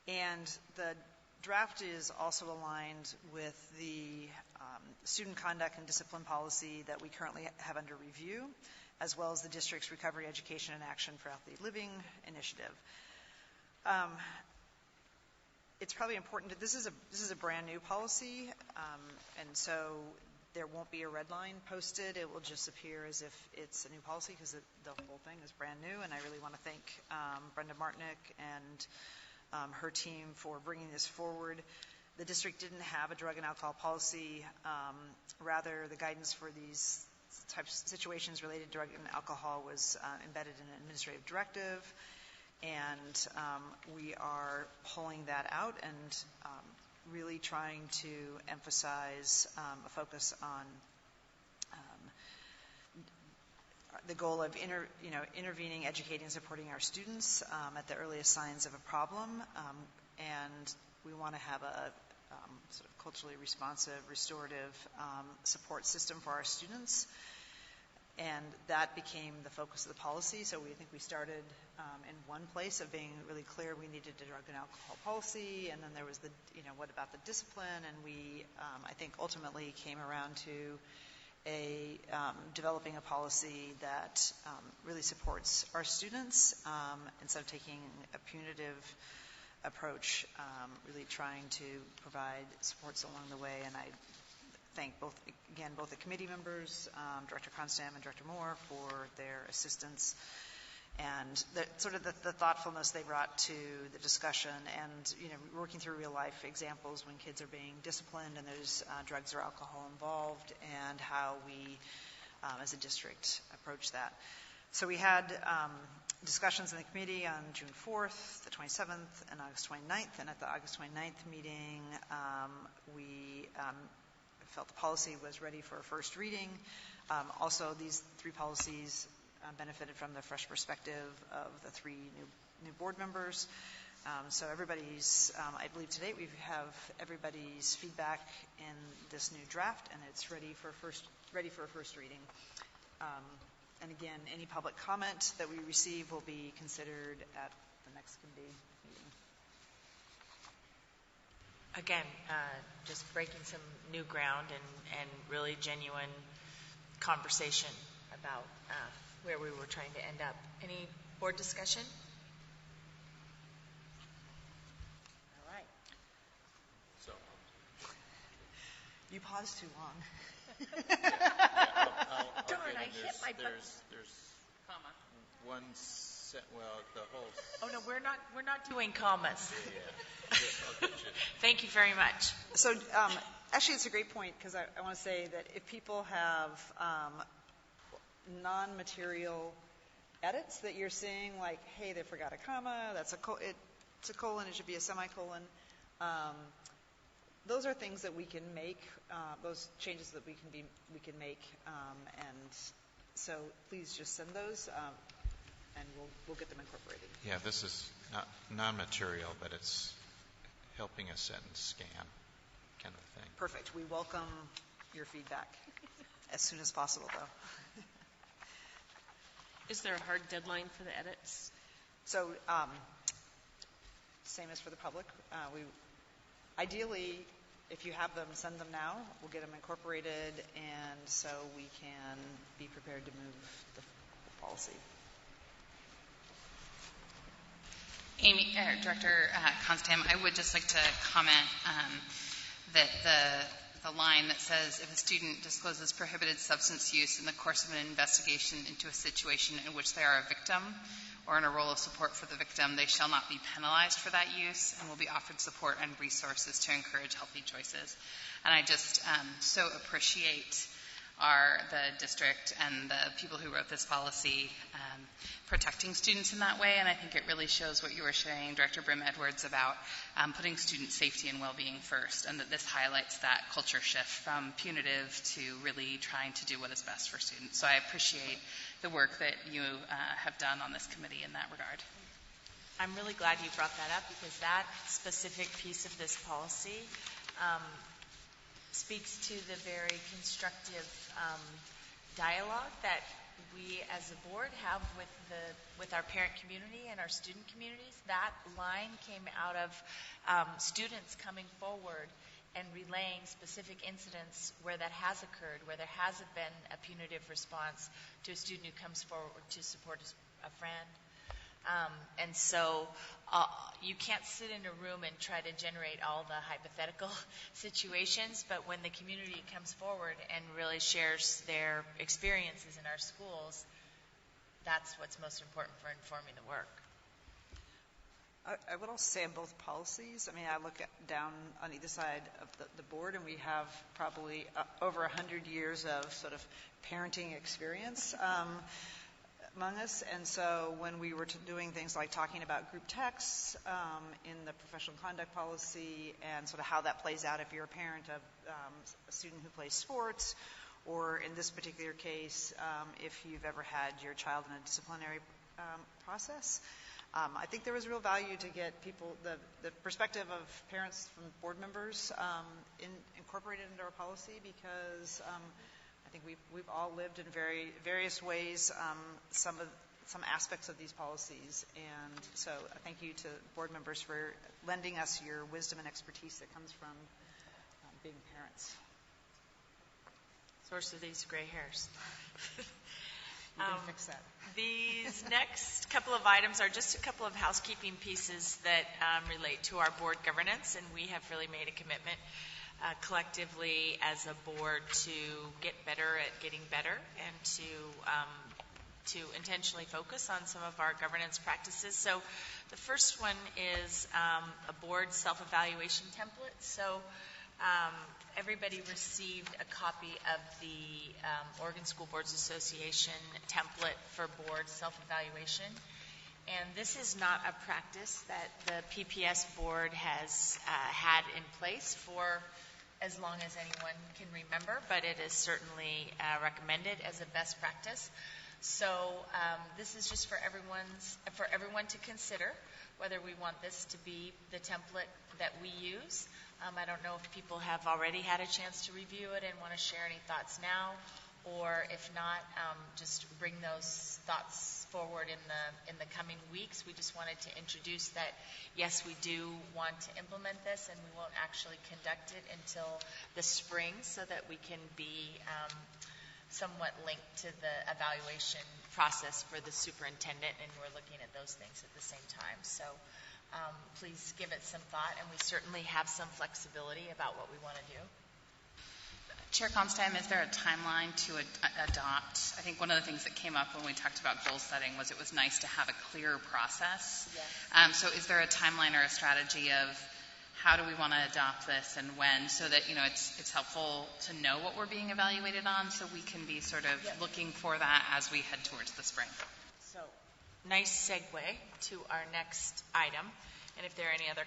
And the draft is also aligned with the student conduct and discipline policy that we currently have under review. as well as the district's Recovery Education and Action for Healthy Living initiative. It's probably important this is a brand new policy, and so there won't be a red line posted. It will just appear as if it's a new policy because the whole thing is brand new. And I really want to thank Brenda Martinick and her team for bringing this forward. The district didn't have a drug and alcohol policy. Rather, the guidance for these types of situations related to drug and alcohol was embedded in an administrative directive. And we are pulling that out and really trying to emphasize a focus on the goal of intervening, educating, and supporting our students at the earliest signs of a problem. And we want to have a sort of culturally responsive, restorative support system for our students. And that became the focus of the policy. So we think we started in one place of being really clear we needed a drug and alcohol policy, and then there was the, what about the discipline? And we, I think, ultimately came around to developing a policy that really supports our students instead of taking a punitive approach, really trying to provide supports along the way. And I thank both the committee members, Director Constam and Director Moore, for their assistance and the thoughtfulness they brought to the discussion, and working through real life examples when kids are being disciplined and there's drugs or alcohol involved, and how we as a district approach that. So we had discussions in the committee on June 4th, the 27th, and August 29th, and at the August 29th meeting we felt the policy was ready for a first reading. Also, these three policies benefited from the fresh perspective of the three new board members. So everybody's, I believe to date we have everybody's feedback in this new draft, and it's ready for a first reading. And again, any public comment that we receive will be considered at the next committee meeting. Again, just breaking some new ground and really genuine conversation about where we were trying to end up. Any board discussion? All right. So you paused too long. Darn, I hit my button. There's comma. The whole. Oh no, we're not doing commas. Yeah. I'll get you. Thank you very much. So actually, it's a great point, because I want to say that if people have non-material edits that you're seeing, like, hey, they forgot a comma, it's a colon, it should be a semicolon. Those are things that we can make, those changes that we can make, and so please just send those, and we'll get them incorporated. Yeah, this is not non-material, but it's helping a sentence scan kind of thing. Perfect. We welcome your feedback as soon as possible, though. Is there a hard deadline for the edits? So, same as for the public. Ideally, if you have them, send them now. We'll get them incorporated, and so we can be prepared to move the policy. Amy, Director Constam, I would just like to comment that the line that says, if a student discloses prohibited substance use in the course of an investigation into a situation in which they are a victim or in a role of support for the victim, they shall not be penalized for that use and will be offered support and resources to encourage healthy choices. And I just so appreciate the district and the people who wrote this policy protecting students in that way, and I think it really shows what you were saying, Director Brim-Edwards, about putting student safety and well-being first, and that this highlights that culture shift from punitive to really trying to do what is best for students. So I appreciate the work that you have done on this committee in that regard. I'm really glad you brought that up, because that specific piece of this policy speaks to the very constructive dialogue that we as a board have with our parent community and our student communities. That line came out of students coming forward and relaying specific incidents where that has occurred, where there hasn't been a punitive response to a student who comes forward to support a friend. And so you can't sit in a room and try to generate all the hypothetical situations, but when the community comes forward and really shares their experiences in our schools, that's what's most important for informing the work. I would also say on both policies, I mean, I look down on either side of the board, and we have probably over 100 years of sort of parenting experience among us. And so when we were doing things like talking about group texts in the professional conduct policy and sort of how that plays out if you're a parent of a student who plays sports, or in this particular case, if you've ever had your child in a disciplinary process, I think there was real value to get people, the perspective of parents from board members incorporated into our policy, because I think we've all lived in various ways some aspects of these policies. And so thank you to board members for lending us your wisdom and expertise that comes from being parents. Source of these gray hairs. You can fix that. These next couple of items are just a couple of housekeeping pieces that relate to our board governance, and we have really made a commitment collectively as a board to get better at getting better and to intentionally focus on some of our governance practices. So the first one is a board self-evaluation template. So everybody received a copy of the Oregon School Boards Association template for board self-evaluation. And this is not a practice that the PPS board has had in place for as long as anyone can remember, but it is certainly recommended as a best practice. So this is just for everyone to consider whether we want this to be the template that we use. I don't know if people have already had a chance to review it and want to share any thoughts now, or if not, just bring those thoughts forward in the coming weeks. We just wanted to introduce that, yes, we do want to implement this, and we won't actually conduct it until the spring so that we can be somewhat linked to the evaluation process for the superintendent, and we're looking at those things at the same time. So please give it some thought, and we certainly have some flexibility about what we want to do. Chair Constam, is there a timeline to adopt? I think one of the things that came up when we talked about goal setting was it was nice to have a clear process. Yes. So is there a timeline or a strategy of how do we want to adopt this and when, so that it's helpful to know what we're being evaluated on, so we can be sort of looking for that as we head towards the spring? So, nice segue to our next item. And if there are any other,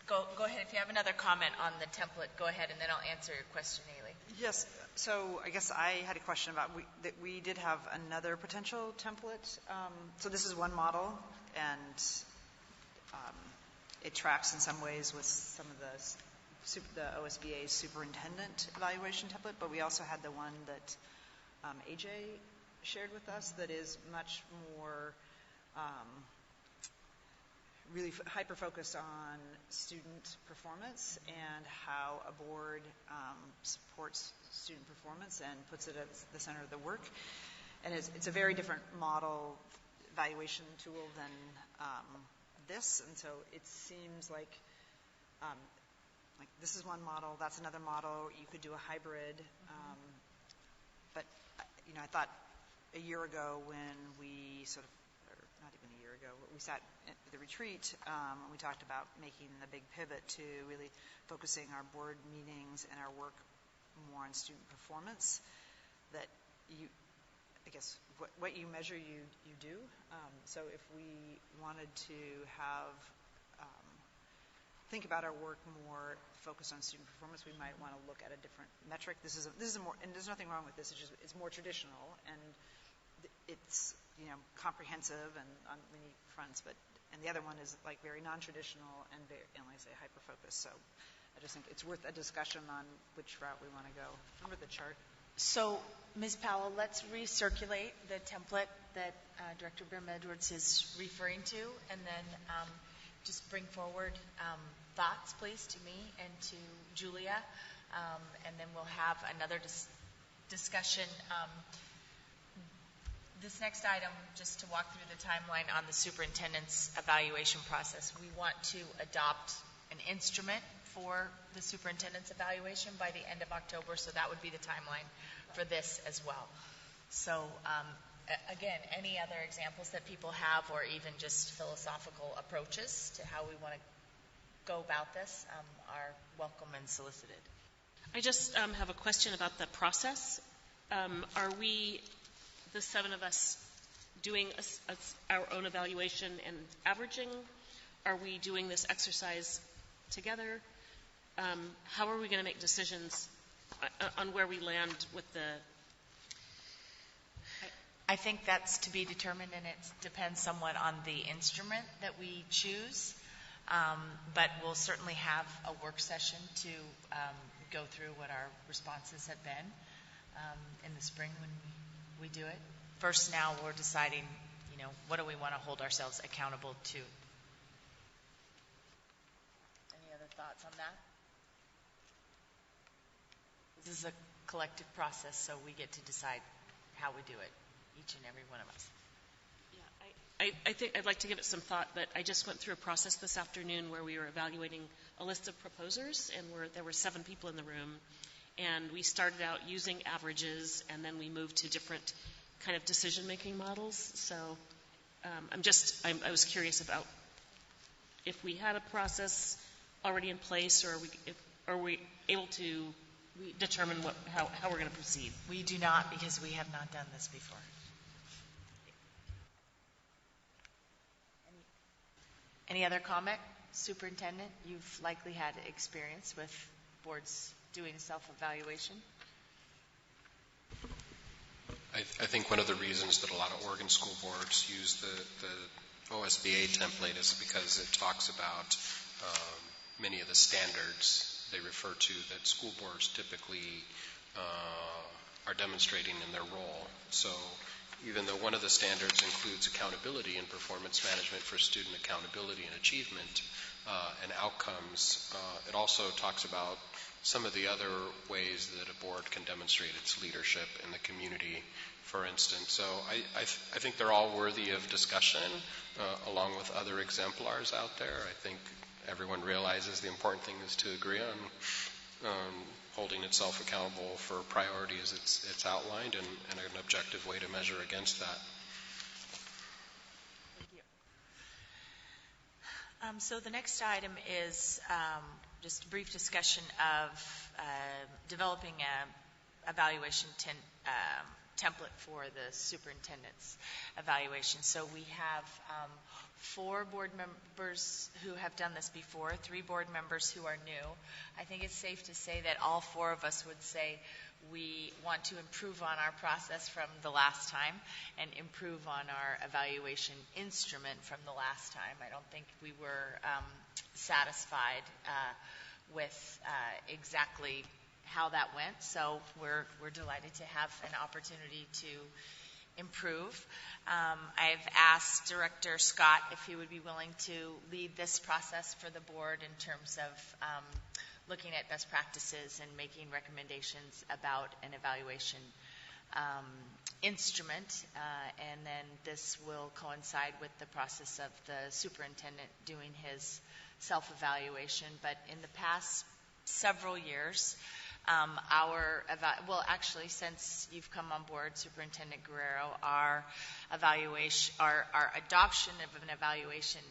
go ahead. If you have another comment on the template, go ahead, and then I'll answer your question, Ailey. Yes. So I guess I had a question about that we did have another potential template. So this is one model, and it tracks in some ways with some of the OSBA's superintendent evaluation template, but we also had the one that AJ shared with us that is much more really hyper-focused on student performance and how a board supports student performance and puts it at the center of the work. And it's a very different model evaluation tool than this, and so it seems like this is one model, that's another model. You could do a hybrid, but I thought a year ago when we sort of, or not even a year ago, we sat at the retreat and we talked about making the big pivot to really focusing our board meetings and our work more on student performance. That I guess what you measure, you do. So if we wanted to think about our work more focused on student performance, we might want to look at a different metric. This is a more, and there's nothing wrong with this. It's more traditional, and it's comprehensive and on many fronts. And the other one is like very non-traditional and like I say, hyper-focused. So I just think it's worth a discussion on which route we want to go. Remember the chart? So, Ms. Powell, let's recirculate the template that Director Brim Edwards is referring to, and then just bring forward thoughts, please, to me and to Julia, and then we'll have another discussion. This next item, just to walk through the timeline on the superintendent's evaluation process, we want to adopt an instrument for the superintendent's evaluation by the end of October, so that would be the timeline for this as well. So, again, any other examples that people have, or even just philosophical approaches to how we want to go about this, are welcome and solicited. I just have a question about the process. Are we, the seven of us, doing our own evaluation and averaging? Are we doing this exercise together? How are we going to make decisions on where we land with the... I think that's to be determined, and it depends somewhat on the instrument that we choose. But we'll certainly have a work session to go through what our responses have been in the spring when we do it. First, now we're deciding, what do we want to hold ourselves accountable to? Any other thoughts on that? This is a collective process, so we get to decide how we do it, each and every one of us. I think I'd like to give it some thought, but I just went through a process this afternoon where we were evaluating a list of proposers, and there were 7 people in the room, and we started out using averages, and then we moved to different kind of decision-making models. So I was curious about if we had a process already in place, or are we able to determine how we're going to proceed? We do not, because we have not done this before. Any other comment? Superintendent, you've likely had experience with boards doing self-evaluation. I think one of the reasons that a lot of Oregon school boards use the OSBA template is because it talks about many of the standards they refer to that school boards typically are demonstrating in their role. So even though one of the standards includes accountability and performance management for student accountability and achievement and outcomes, it also talks about some of the other ways that a board can demonstrate its leadership in the community, for instance. So I think they're all worthy of discussion, along with other exemplars out there. I think everyone realizes the important thing is to agree on holding itself accountable for priority as it's outlined, and an objective way to measure against that. Thank you. So the next item is just a brief discussion of developing a evaluation template for the superintendent's evaluation. So we have 4 board members who have done this before, 3 board members who are new. I think it's safe to say that all 4 of us would say we want to improve on our process from the last time and improve on our evaluation instrument from the last time. I don't think we were satisfied with exactly how that went, so we're delighted to have an opportunity to improve. I've asked Director Scott if he would be willing to lead this process for the board in terms of looking at best practices and making recommendations about an evaluation instrument, and then this will coincide with the process of the superintendent doing his self-evaluation. But in the past several years, actually, since you've come on board, Superintendent Guerrero, our adoption of an evaluation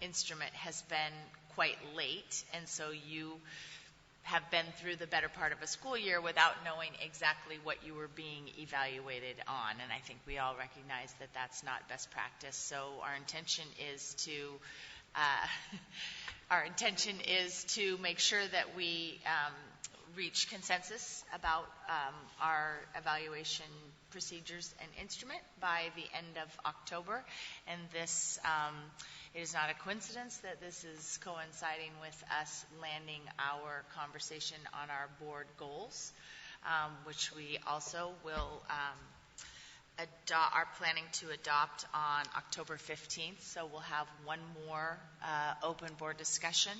instrument has been quite late, and so you have been through the better part of a school year without knowing exactly what you were being evaluated on, and I think we all recognize that that's not best practice. So our intention is to make sure that we reach consensus about our evaluation procedures and instrument by the end of October. And this, it is not a coincidence that this is coinciding with us landing our conversation on our board goals, which we also will are planning to adopt on October 15th, so we'll have one more open board discussion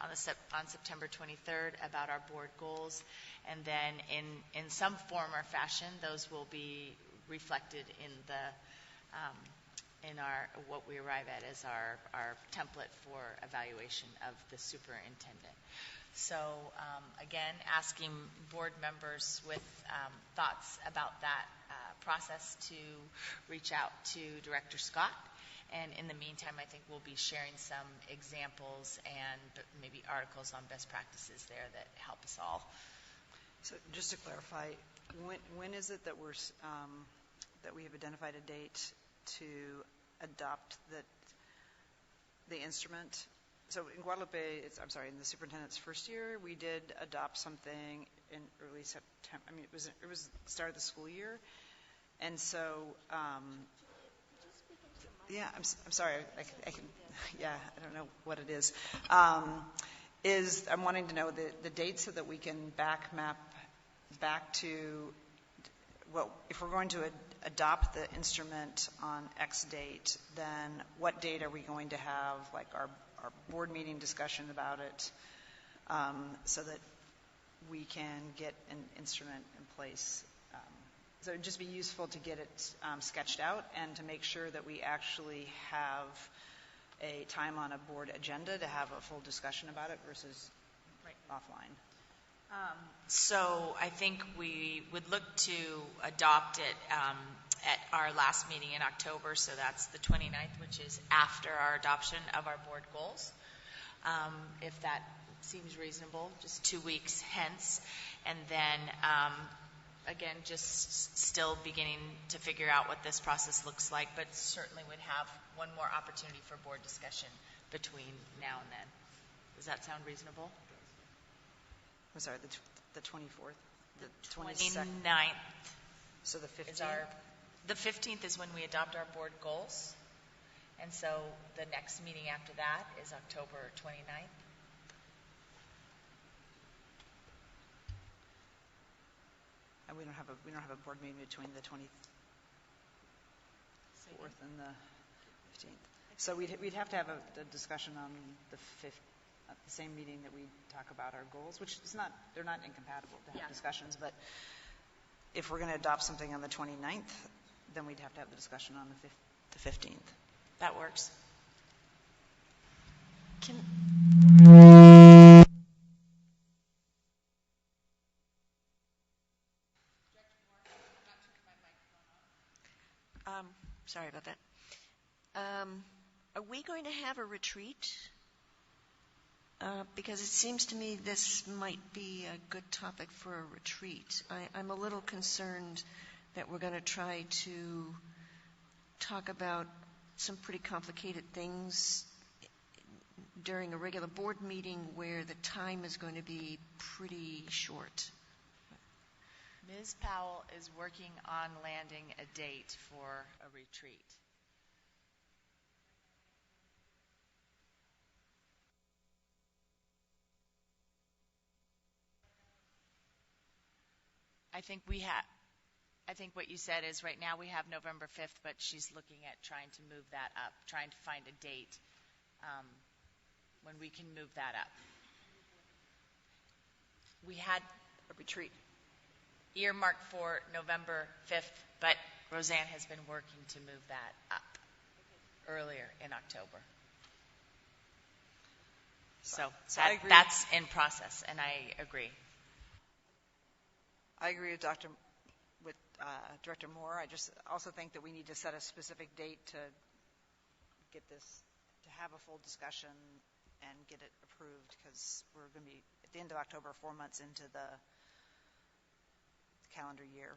on September 23rd about our board goals, and then in some form or fashion, those will be reflected in what we arrive at as our template for evaluation of the superintendent. So again, asking board members with thoughts about that process to reach out to Director Scott. And in the meantime, I think we'll be sharing some examples and maybe articles on best practices there that help us all. So just to clarify, when is it that that we have identified a date to adopt the instrument? So in Guadalupe, in the superintendent's first year, we did adopt something in early September. I mean, it was the start of the school year, and so I'm sorry. I can I don't know what it is. I'm wanting to know the date so that we can map back to, well, if we're going to adopt the instrument on X date, then what date are we going to have, like our board meeting discussion about it, so that we can get an instrument in place. So it would just be useful to get it sketched out and to make sure that we actually have a time on a board agenda to have a full discussion about it versus offline. So I think we would look to adopt it at our last meeting in October, so that's the 29th, which is after our adoption of our board goals. If that seems reasonable, just 2 weeks hence. And then, again, just still beginning to figure out what this process looks like, but certainly would have one more opportunity for board discussion between now and then. Does that sound reasonable? I'm sorry, the 24th? The 29th. So the 15th? The 15th is when we adopt our board goals. And so the next meeting after that is October 29th. And we don't have a board meeting between the 24th and the 15th. So we'd have to have a discussion on the 5th, at the same meeting that we talk about our goals, which is they're not incompatible to have discussions, but if we're going to adopt something on the 29th, then we'd have to have the discussion on the 15th. That works. Sorry about that. Are we going to have a retreat? Because it seems to me this might be a good topic for a retreat. I'm a little concerned that we're going to try to talk about some pretty complicated things during a regular board meeting where the time is going to be pretty short. Ms. Powell is working on landing a date for a retreat. I think what you said is right now we have November 5th, but she's looking at trying to move that up, trying to find a date when we can move that up. We had a retreat earmarked for November 5th, but Roseanne has been working to move that up earlier in October. So that's in process, and I agree. I agree with Director Moore. I just also think that we need to set a specific date to get this, to have a full discussion and get it approved, because we're going to be at the end of October, 4 months into the calendar year.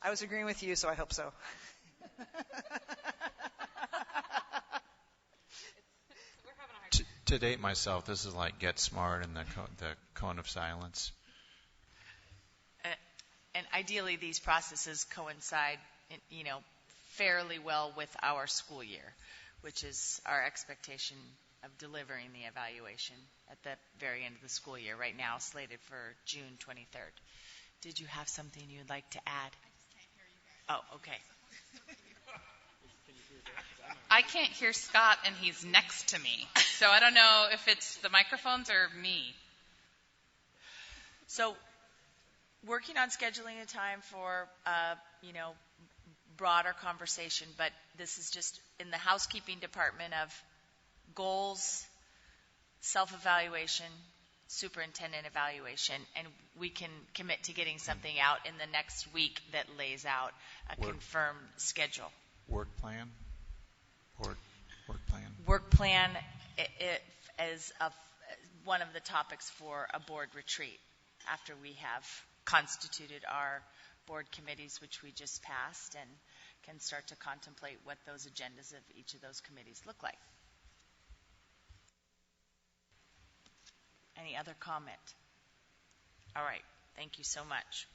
I was agreeing with you, so I hope so. To date myself, this is like Get Smart and the cone of silence. And ideally, these processes coincide, fairly well with our school year, which is our expectation of delivering the evaluation at the very end of the school year, right now slated for June 23rd. Did you have something you'd like to add? I just can't hear you guys. Oh, okay. I can't hear Scott, and he's next to me. So I don't know if it's the microphones or me. So working on scheduling a time for, broader conversation, but this is just in the housekeeping department of goals, self-evaluation, superintendent evaluation, and we can commit to getting something out in the next week that lays out a confirmed schedule. Work plan? Work plan? Work plan is one of the topics for a board retreat after we have constituted our board committees, which we just passed, and can start to contemplate what those agendas of each of those committees look like. Any other comment? All right. Thank you so much.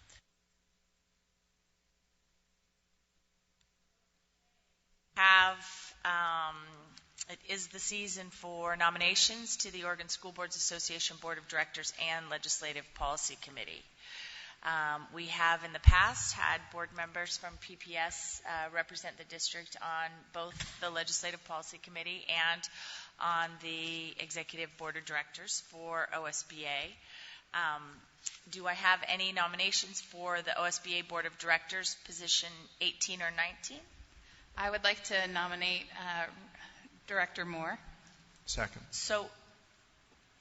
It is the season for nominations to the Oregon School Boards Association Board of Directors and Legislative Policy Committee. We have in the past had board members from PPS represent the district on both the Legislative Policy Committee and on the Executive Board of Directors for OSBA. Do I have any nominations for the OSBA Board of Directors, position 18 or 19? I would like to nominate Director Moore. Second. So,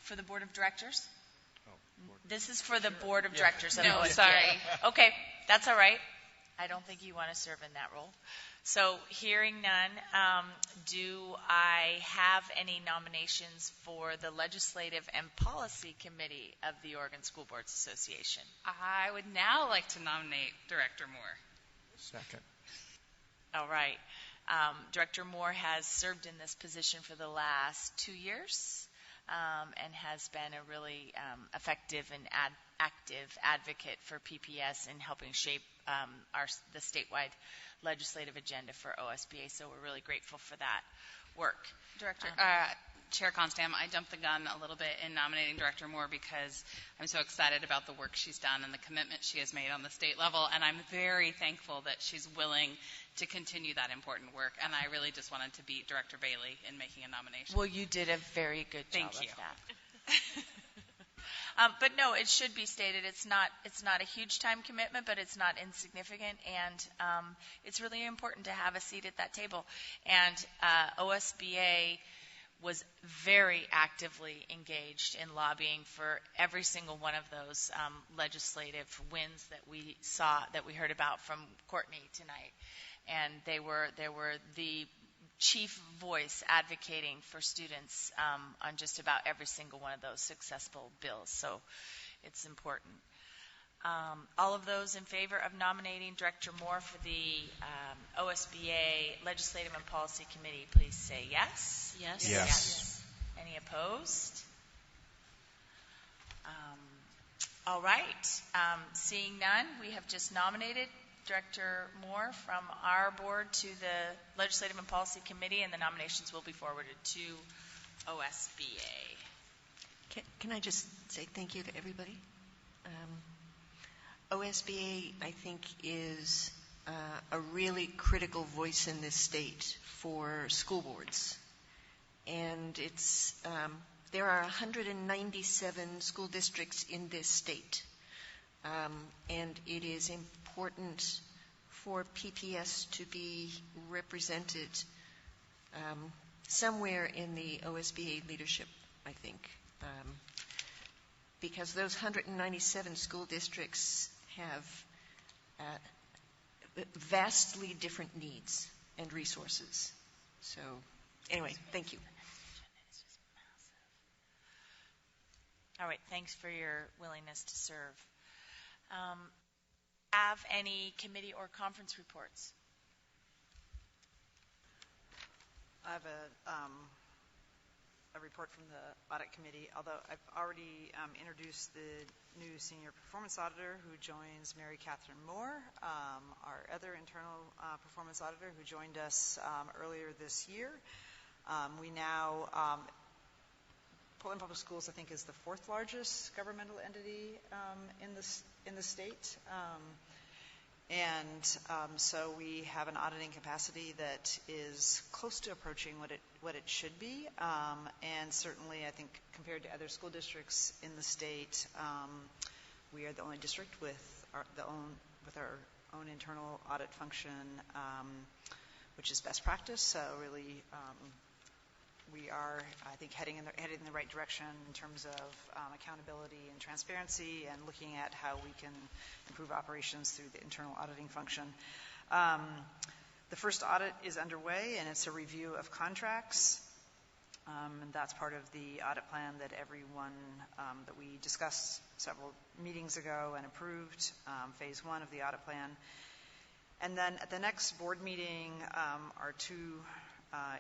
for the Board of Directors? This is for the Board of Directors of OSBA. Sorry. Okay, that's all right. I don't think you want to serve in that role. So, hearing none, do I have any nominations for the Legislative and Policy Committee of the Oregon School Boards Association? I would now like to nominate Director Moore. Second. All right. Director Moore has served in this position for the last 2 years. And has been a really effective and active advocate for PPS in helping shape the statewide legislative agenda for OSBA. So we're really grateful for that work. Chair Constam, I jumped the gun a little bit in nominating Director Moore because I'm so excited about the work she's done and the commitment she has made on the state level, and I'm very thankful that she's willing to continue that important work, and I really just wanted to beat Director Bailey in making a nomination. Well, you did a very good job Thank you. of that. But no, it should be stated it's not a huge time commitment, but it's not insignificant, and it's really important to have a seat at that table. And OSBA was very actively engaged in lobbying for every single one of those legislative wins that we saw, that we heard about from Courtney tonight. And they were the chief voice advocating for students on just about every single one of those successful bills. So it's important. All of those in favor of nominating Director Moore for the OSBA Legislative and Policy Committee, please say yes. Yes. Yes. Any opposed? All right. Seeing none, we have just nominated Director Moore from our board to the Legislative and Policy Committee, and the nominations will be forwarded to OSBA. Can I just say thank you to everybody? OSBA, I think, is a really critical voice in this state for school boards. And it's there are 197 school districts in this state. And it is important for PPS to be represented somewhere in the OSBA leadership, I think. Because those 197 school districts have vastly different needs and resources. So, anyway, thank you. All right, thanks for your willingness to serve. Have any committee or conference reports? I have a report from the audit committee, although I've already introduced the new senior performance auditor who joins Mary Catherine Moore, our other internal performance auditor who joined us earlier this year. We now Portland Public Schools, I think, is the fourth largest governmental entity in the state. So we have an auditing capacity that is close to approaching what it should be. And certainly, I think, compared to other school districts in the state, we are the only district with our own internal audit function, which is best practice. So really, we are, I think, heading in the right direction in terms of accountability and transparency, and looking at how we can improve operations through the internal auditing function. The first audit is underway, and it's a review of contracts. And that's part of the audit plan that everyone that we discussed several meetings ago and approved, phase 1 of the audit plan. And then at the next board meeting, our two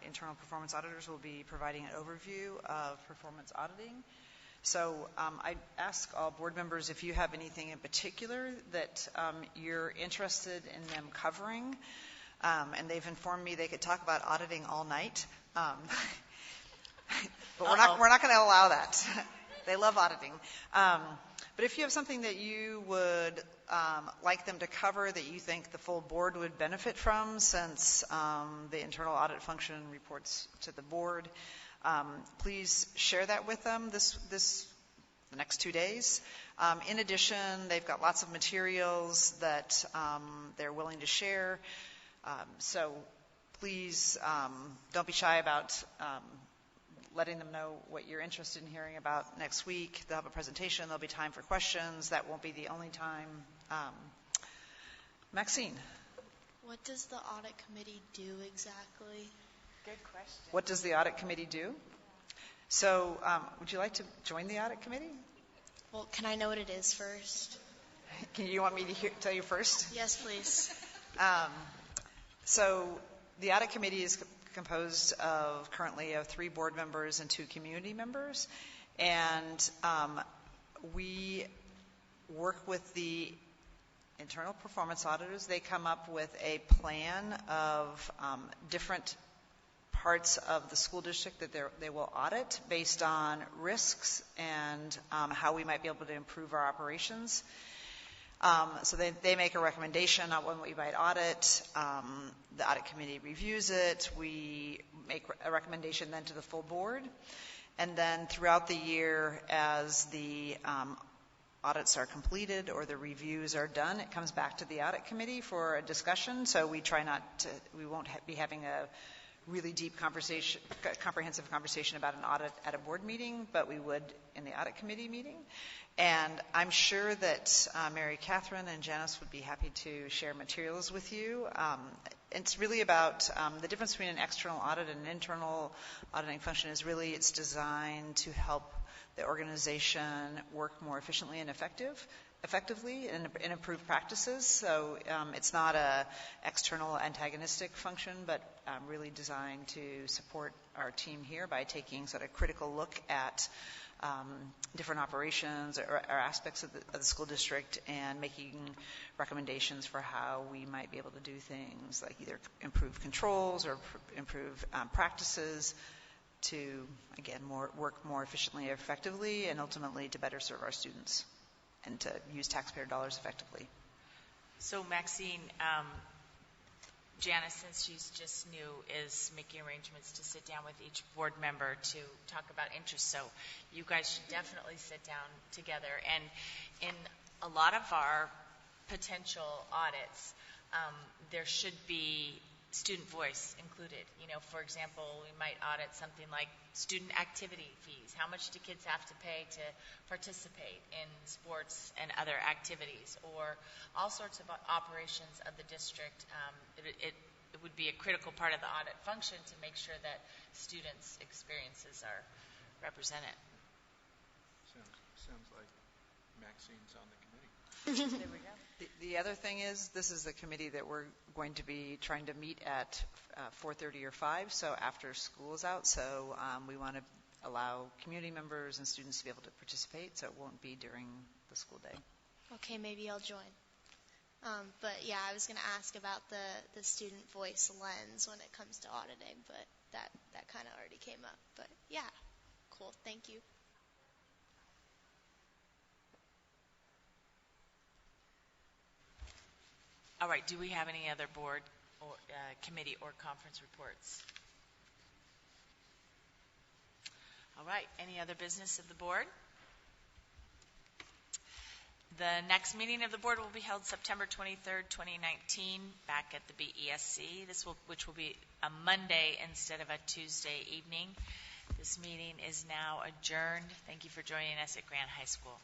internal performance auditors will be providing an overview of performance auditing. So I ask all board members if you have anything in particular that you're interested in them covering. And they've informed me they could talk about auditing all night. But we're not going to allow that. They love auditing. But if you have something that you would like them to cover that you think the full board would benefit from, since the internal audit function reports to the board, please share that with them the next 2 days. In addition, they've got lots of materials that they're willing to share. So please don't be shy about letting them know what you're interested in hearing about next week. They'll have a presentation. There'll be time for questions. That won't be the only time. Maxine. What does the audit committee do exactly? Good question. What does the audit committee do? So would you like to join the audit committee? Well, can I know what it is first? You want me to tell you first? Yes, please. So the audit committee is composed currently of 3 board members and 2 community members. And we work with the internal performance auditors. They come up with a plan of different parts of the school district that they will audit based on risks and how we might be able to improve our operations. So they make a recommendation on what we might audit. The audit committee reviews it. We make a recommendation then to the full board. And then throughout the year, as the audits are completed or the reviews are done, it comes back to the audit committee for a discussion. So we won't be having a really deep comprehensive conversation about an audit at a board meeting, but we would in the audit committee meeting. And I'm sure that Mary Catherine and Janice would be happy to share materials with you. It's really about the difference between an external audit and an internal auditing function is really it's designed to help the organization work more efficiently and effectively and improve practices. So it's not a external antagonistic function, but really designed to support our team here by taking sort of critical look at different operations or aspects of the school district and making recommendations for how we might be able to do things like either improve controls or improve practices to, again, work more efficiently or effectively and ultimately to better serve our students and to use taxpayer dollars effectively. So Maxine, Janice, since she's just new, is making arrangements to sit down with each board member to talk about interests. So you guys should definitely sit down together. And in a lot of our potential audits, there should be student voice included. You know, for example, we might audit something like student activity fees. How much do kids have to pay to participate in sports and other activities, or all sorts of operations of the district? It would be a critical part of the audit function to make sure that students' experiences are represented. Sounds like Maxine's on the committee. There we go. The other thing is, this is the committee that we're going to be trying to meet at 4:30 or 5, so after school is out. So we want to allow community members and students to be able to participate, so it won't be during the school day. Okay, maybe I'll join. But yeah, I was going to ask about the student voice lens when it comes to auditing, but that kind of already came up. But yeah, Cool. Thank you. All right, do we have any other board or committee or conference reports? All right, any other business of the board? The next meeting of the board will be held September 23rd, 2019, back at the BESC, which will be a Monday instead of a Tuesday evening. This meeting is now adjourned. Thank you for joining us at Grant High School.